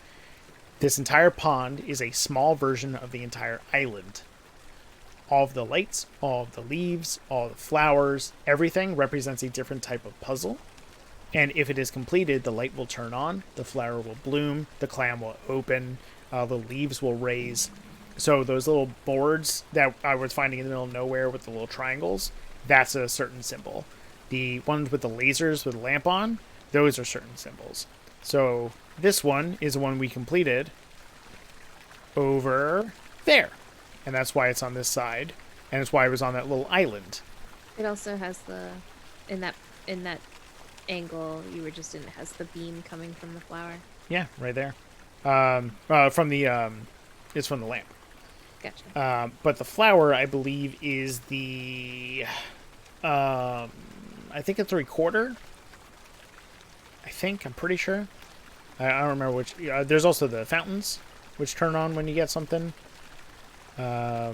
This entire pond is a small version of the entire island. All of the lights, all of the leaves, all the flowers, everything represents a different type of puzzle. And if it is completed, the light will turn on, the flower will bloom, the clam will open, the leaves will raise. So those little boards that I was finding in the middle of nowhere with the little triangles, that's a certain symbol. The ones with the lasers with the lamp on, those are certain symbols. So this one is the one we completed over there. And that's why it's on this side. And it's why it was on that little island. It also has the in that angle you were just in, it has the beam coming from the flower. Yeah, right there. From the it's from the lamp. Gotcha. But the flower, I believe, is the I think it's a recorder. I'm pretty sure. I don't remember which. There's also the fountains, which turn on when you get something. I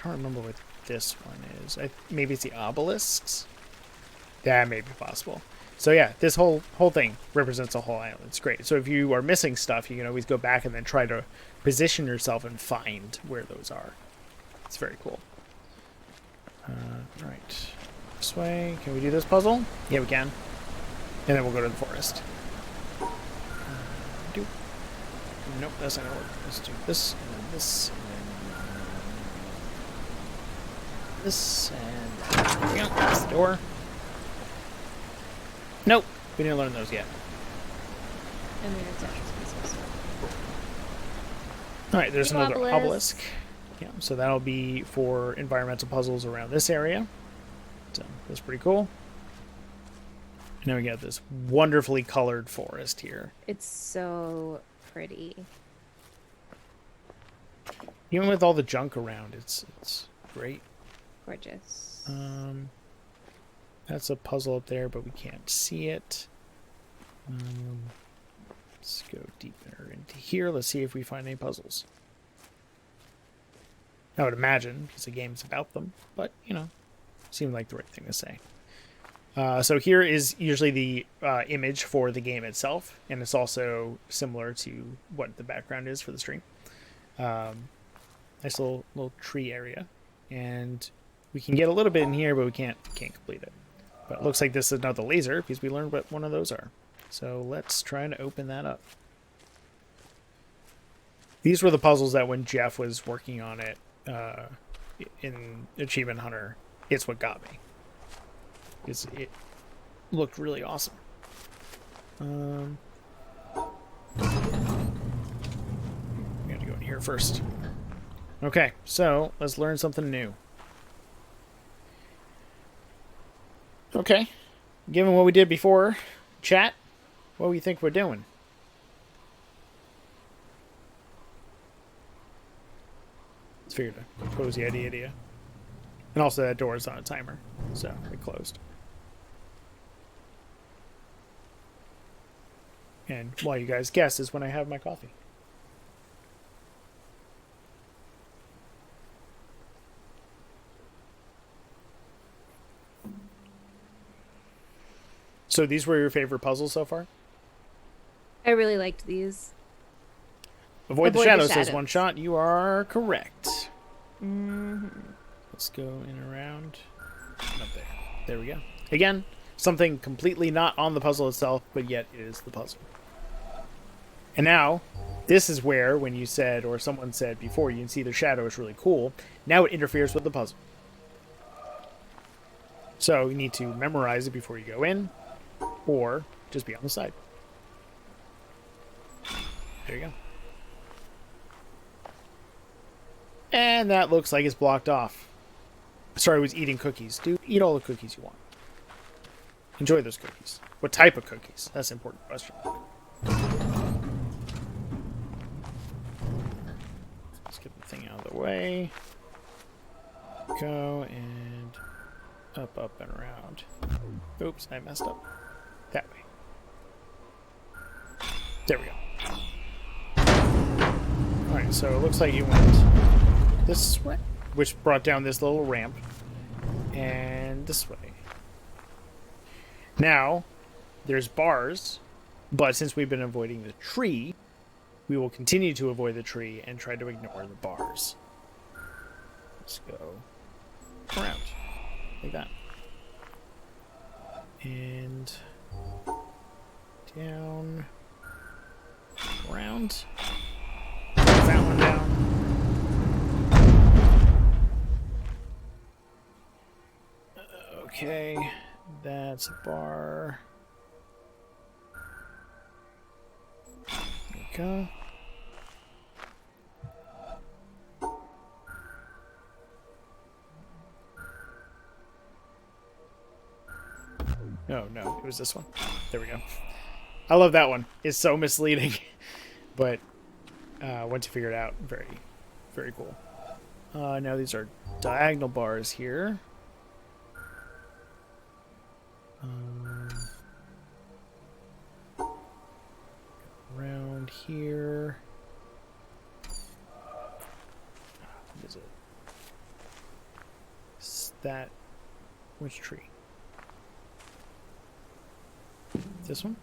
don't remember what this one is. Maybe it's the obelisks. That may be possible. So yeah, this whole thing represents a whole island. It's great. So if you are missing stuff, you can always go back and then try to position yourself and find where those are. It's very cool. Right. This way. Can we do this puzzle? Yeah, we can. And then we'll go to the forest. Nope, that's not gonna work. Let's do this, and then this, and then this, and there we go. That's the door. Nope, we didn't learn those yet. And then it's Tetris pieces. All right, there's Big another obelisk. obelisk. Yeah, so that'll be for environmental puzzles around this area. So that's pretty cool. And now we got this wonderfully colored forest here. It's so pretty. Even with all the junk around, it's great. Gorgeous. That's a puzzle up there, but we can't see it. Let's go deeper into here. Let's see if we find any puzzles. I would imagine, because the game's about them, but, you know, seemed like the right thing to say. So here is usually the image for the game itself, and it's also similar to what the background is for the stream. Nice little tree area, and we can get a little bit in here, but we can't complete it. But it looks like this is another laser, because we learned what one of those are. So let's try and open that up. These were the puzzles that when Jeff was working on it in Achievement Hunter, it's what got me. It looked really awesome. We got to go in here first. Okay, so let's learn something new. Okay, given what we did before, chat, what do you think we're doing? Let's figure to propose the idea. And also that door is on a timer, so it closed. And while you guys guess is when I have my coffee. So these were your favorite puzzles so far? I really liked these. Avoid the shadows says one shot. You are correct. Let's go in and around. And up there. There we go. Again, something completely not on the puzzle itself, but yet it is the puzzle. And now, this is where, when you said, or someone said before, you can see the shadow is really cool. Now it interferes with the puzzle. So you need to memorize it before you go in, or just be on the side. There you go. And that looks like it's blocked off. Sorry, I was eating cookies. Dude, eat all the cookies you want. Enjoy those cookies. What type of cookies? That's an important question. Let's get the thing out of the way. Go and up and around. Oops, I messed up. That way. There we go. Alright, so it looks like you went this way, which brought down this little ramp, and this way. Now, there's bars, but since we've been avoiding the tree, we will continue to avoid the tree and try to ignore the bars. Let's go around, like that. And down, around, that one down. Okay, that's a bar. There we go. No, it was this one. There we go. I love that one. It's so misleading, but once you figure it out, very, very cool. Now these are diagonal bars here. Around here. What is it? Is that which tree? This one?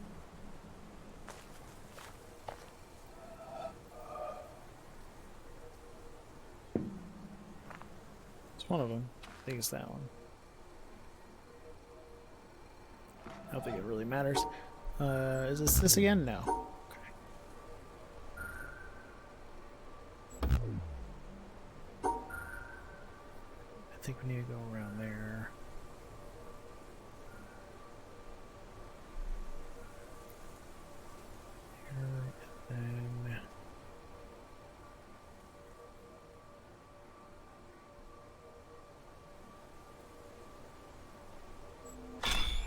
It's one of them. I think it's that one. I don't think it really matters. Is this again? No. Okay. I think we need to go around there. Here, and then...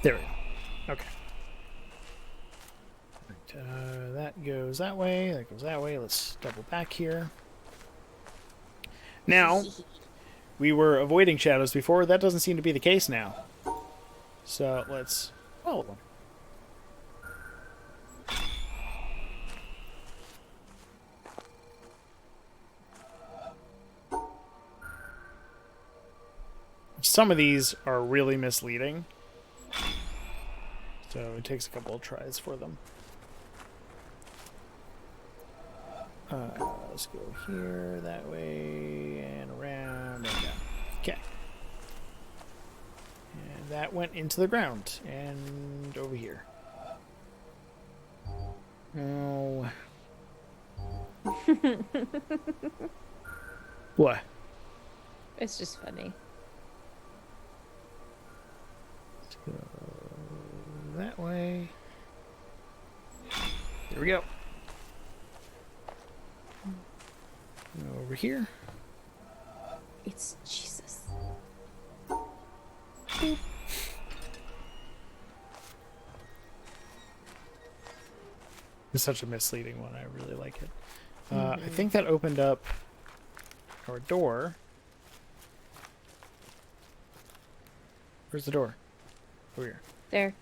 There we go. Okay. Right, that goes that way. That goes that way. Let's double back here. Now, we were avoiding shadows before. That doesn't seem to be the case now. So let's follow them. Some of these are really misleading. So it takes a couple of tries for them. Let's go here, that way, and around, and down. Okay. And that went into the ground, and over here. Oh. What? It's just funny. Let's go that way. There we go. Over here. It's Jesus. It's such a misleading one. I really like it. I think that opened up our door. Where's the door? Over here. There.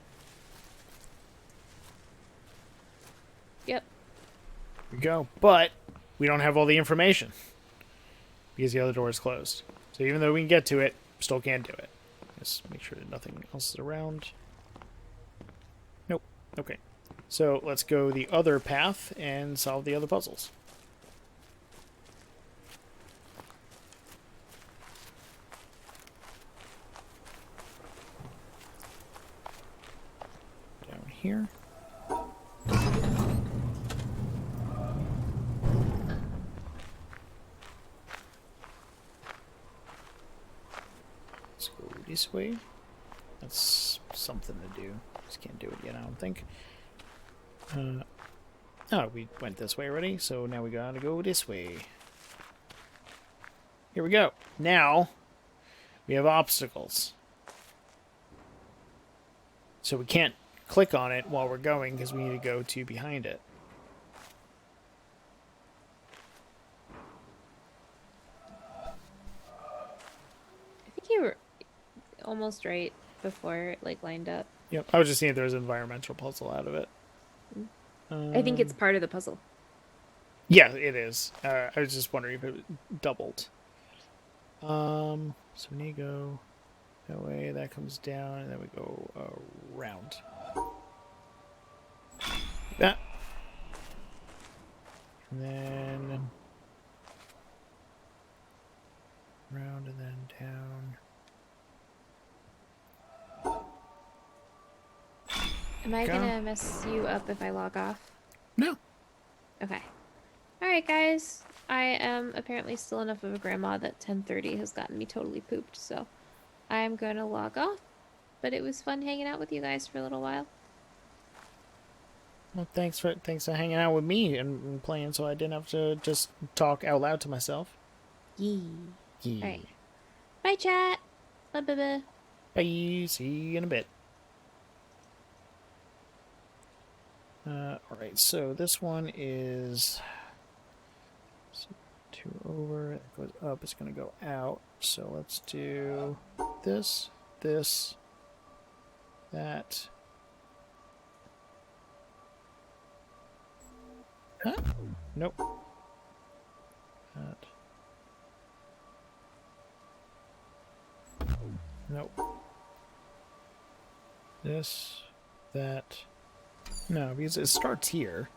Yep. Here we go. But we don't have all the information because the other door is closed. So even though we can get to it, still can't do it. Just make sure that nothing else is around. Nope. Okay. So let's go the other path and solve the other puzzles. Down here. Let's go this way. That's something to do. Just can't do it yet, I don't think. Oh, we went this way already, so now we gotta go this way. Here we go. Now, we have obstacles. So we can't click on it while we're going because we need to go to behind it. I think you were almost right before it like lined up. Yep. I was just seeing if there was an environmental puzzle out of it. I think it's part of the puzzle. Yeah, it is. I was just wondering if it doubled. So we need to go that way. That comes down, and then we go around. That. And then around and then down. Am I gonna mess you up if I log off? No. Okay. Alright, guys. I am apparently still enough of a grandma that 10:30 has gotten me totally pooped, so I'm gonna log off. But it was fun hanging out with you guys for a little while. Well, thanks for hanging out with me and playing, so I didn't have to just talk out loud to myself. Yee. Yeah. Alright. Bye, chat. Bye. Bye. See you in a bit. Alright, so this one is 2 over, it goes up, it's going to go out. So let's do this, that. Huh? Nope. That. Nope. This, that. No, because it starts here.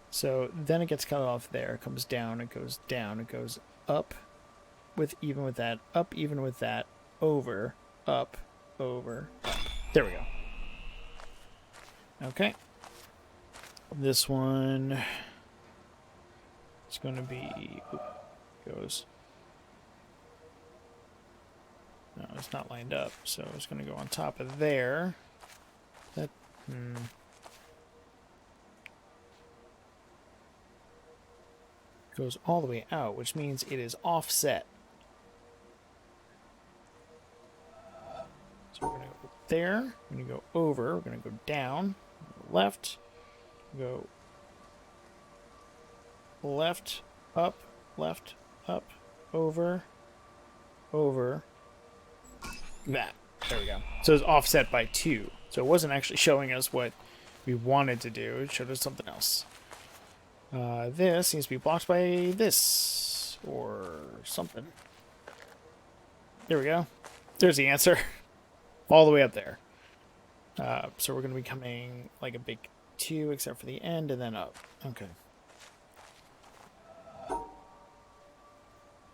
So then it gets cut off there. It comes down, it goes down, it goes up even with that, up even with that, over, up, over, up. There we go. Okay. This one is going to be, goes it's not lined up, so it's going to go on top of there. That goes all the way out, which means it is offset. So we're going to go there, we're going to go over, we're going to go down, left, go left, up, over, that. There we go. So it's offset by 2. So it wasn't actually showing us what we wanted to do. It showed us something else. This needs to be blocked by this or something. There we go. There's the answer. All the way up there. So we're going to be coming like a big 2 except for the end and then up. Okay.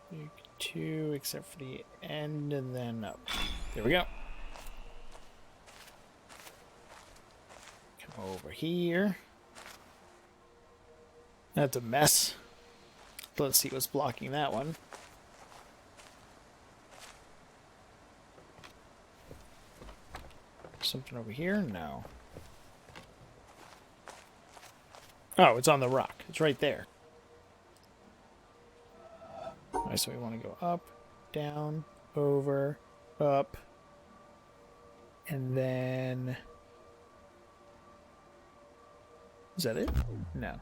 Big 2 except for the end and then up. There we go. Come over here. That's a mess. Let's see what's blocking that one. Something over here? No. Oh, it's on the rock. It's right there. Alright, so we want to go up, down, over, up, and then... Is that it? No.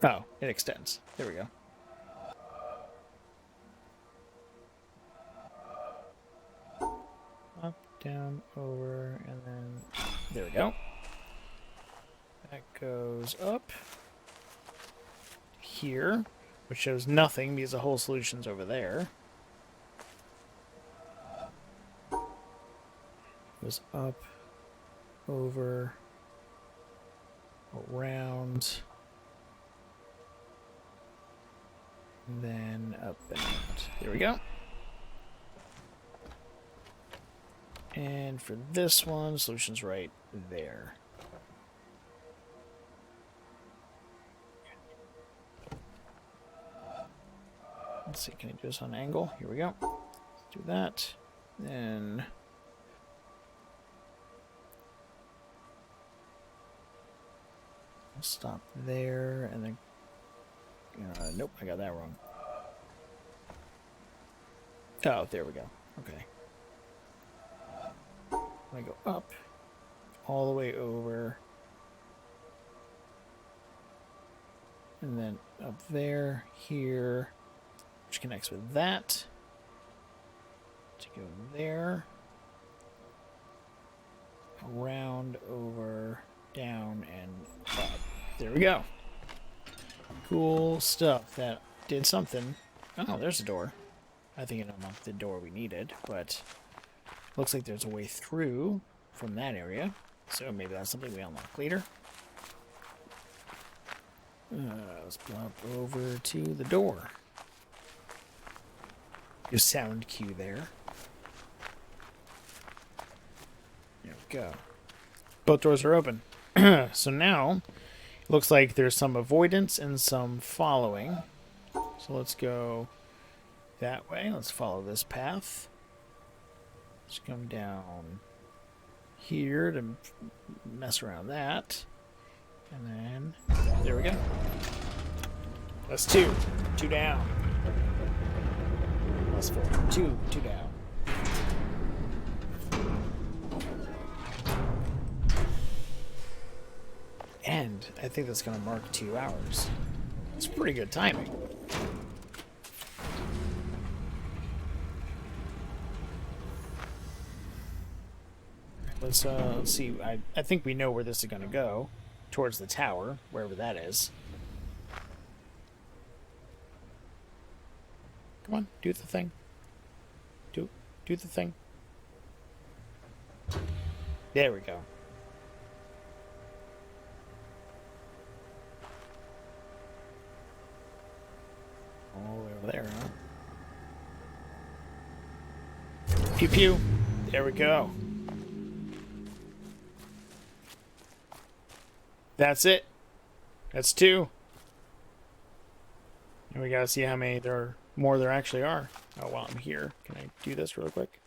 Oh, it extends. There we go. Up, down, over, and then... There we go. That goes up. Here. Which shows nothing because the whole solution's over there. Goes up, over, around, and then up and out. There we go. And for this one, solution's right there. Let's see, can I do this on an angle? Here we go. Let's do that. Then I'll stop there and then nope, I got that wrong. Oh, there we go. Okay. I go up all the way over and then up there, here, which connects with that to go there, around, over, down, and up. There we go. Cool stuff. That did something. Oh, there's a door. I think it unlocked the door we needed, but looks like there's a way through from that area, so maybe that's something we unlock later. Let's plop over to the door. Your sound cue there. There we go. Both doors are open. So now, it looks like there's some avoidance and some following. So let's go that way. Let's follow this path. Let's come down here to mess around that. And then, there we go. That's 2. 2 down. That's 4. 2 down. And I think that's going to mark 2 hours. It's pretty good timing. Let's see. I think we know where this is going to go. Towards the tower, wherever that is. Come on, do the thing. Do the thing. There we go. All the way over there, huh? Pew pew. There we go. That's it. That's 2. And we gotta see how many there more there actually are. Oh, while I'm here, can I do this real quick?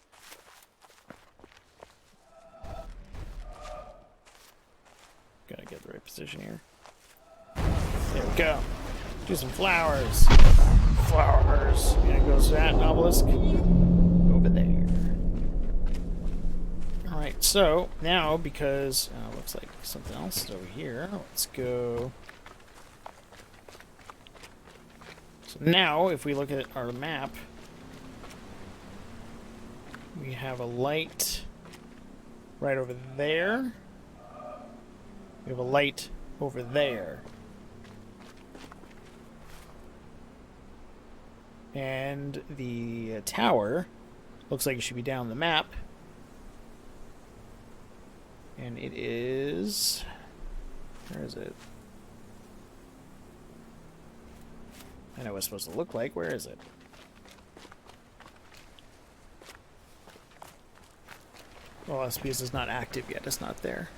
Gotta get the right position here. There we go. Do some flowers. Flowers. And goes that obelisk over there. Alright, so now because looks like something else is over here, let's go. So now, if we look at our map, we have a light right over there. We have a light over there. And the tower looks like it should be down the map. And it is... Where is it? I know what it's supposed to look like. Where is it? Well, SPS is not active yet. It's not there,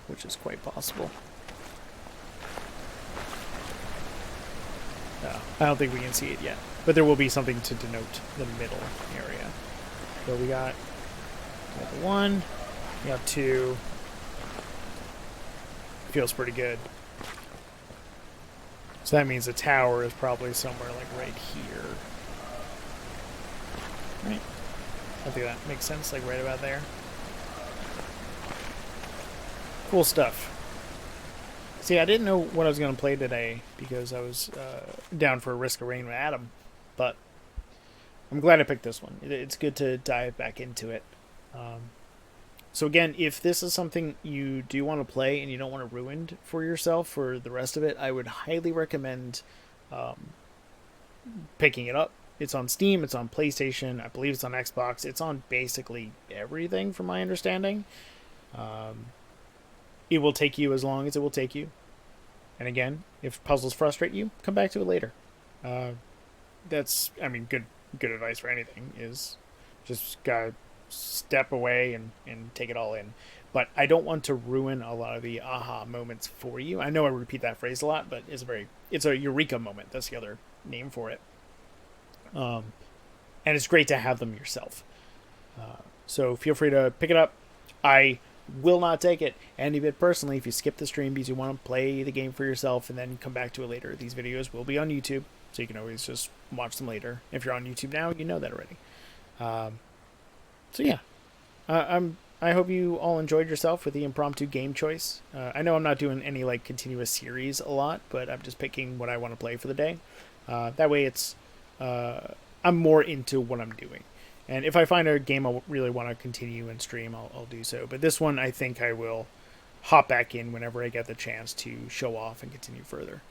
which is quite possible. No, I don't think we can see it yet. But there will be something to denote the middle area. So we got the 1, we got 2. Feels pretty good. So that means the tower is probably somewhere like right here. Right? I think that makes sense, like right about there. Cool stuff. See, I didn't know what I was going to play today because I was down for a Risk of Rain with Adam, but I'm glad I picked this one. It's good to dive back into it. So again, if this is something you do want to play and you don't want to ruin for yourself for the rest of it, I would highly recommend picking it up. It's on Steam, it's on PlayStation, I believe it's on Xbox, it's on basically everything from my understanding. It will take you as long as it will take you. And again, if puzzles frustrate you, come back to it later. That's, I mean, good advice for anything is just gotta step away and take it all in. But I don't want to ruin a lot of the aha moments for you. I know I repeat that phrase a lot, but it's a eureka moment. That's the other name for it. And it's great to have them yourself. So feel free to pick it up. I will not take it any bit personally if you skip the stream because you want to play the game for yourself and then come back to it later. These videos will be on YouTube, so you can always just watch them later. If you're on YouTube now, you know that already. So yeah, I hope you all enjoyed yourself with the impromptu game choice. I know I'm not doing any like continuous series a lot, but I'm just picking what I want to play for the day. That way it's I'm more into what I'm doing. And if I find a game I really want to continue and stream, I'll do so. But this one, I think I will hop back in whenever I get the chance to show off and continue further.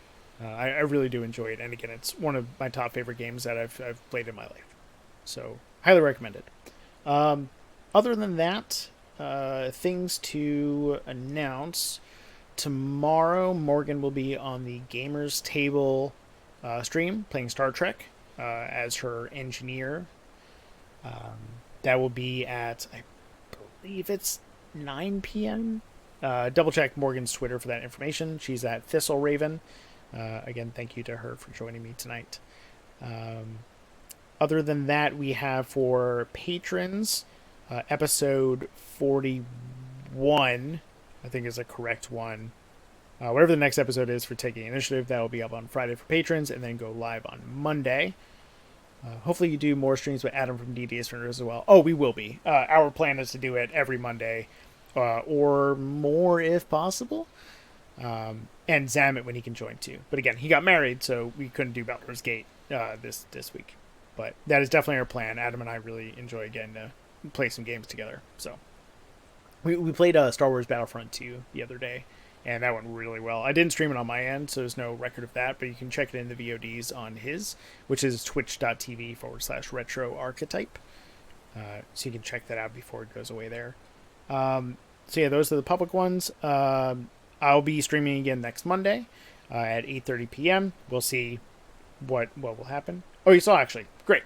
I really do enjoy it. And again, it's one of my top favorite games that I've played in my life. So, highly recommend it. Other than that, things to announce. Tomorrow, Morgan will be on the Gamers Table stream playing Star Trek as her engineer. That will be at, I believe it's 9 p.m. Double check Morgan's Twitter for that information. She's at Thistle Raven. Again, thank you to her for joining me tonight. Other than that, we have for patrons, episode 41, I think is a correct one. Whatever the next episode is for Taking Initiative, that will be up on Friday for patrons and then go live on Monday. Hopefully you do more streams with Adam from DDS Runners as well. Oh, we will be. Our plan is to do it every Monday, or more if possible. And Zamet when he can join too. But again, he got married, so we couldn't do Baldur's Gate this week. But that is definitely our plan. Adam and I really enjoy getting to play some games together. So we played Star Wars Battlefront 2 the other day, and that went really well. I didn't stream it on my end, so there's no record of that, but you can check it in the VODs on his, which is twitch.tv/retroarchetype. So you can check that out before it goes away there. So yeah, those are the public ones. I'll be streaming again next Monday at 8:30 p.m. We'll see what will happen. Oh, you saw actually. Great.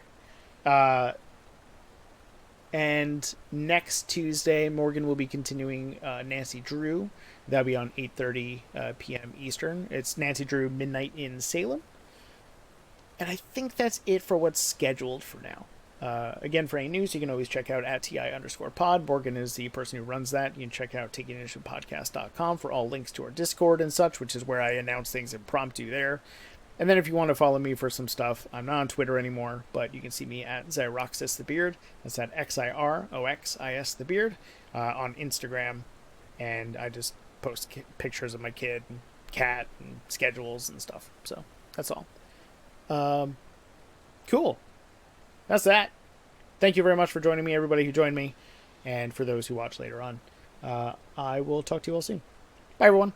And next Tuesday, Morgan will be continuing Nancy Drew. That'll be on 8:30 p.m. Eastern. It's Nancy Drew Midnight in Salem. And I think that's it for what's scheduled for now. Again, for any news, you can always check out at @TI_pod. Morgan is the person who runs that. You can check out takinginitiativepodcast.com for all links to our Discord and such, which is where I announce things impromptu there. And then if you want to follow me for some stuff, I'm not on Twitter anymore, but you can see me at Xiroxisthebeard. That's at XIROXISthebeard on Instagram. And I just post pictures of my kid and cat and schedules and stuff. So that's all. Cool. That's that. Thank you very much for joining me, everybody who joined me, and for those who watch later on. I will talk to you all soon. Bye, everyone.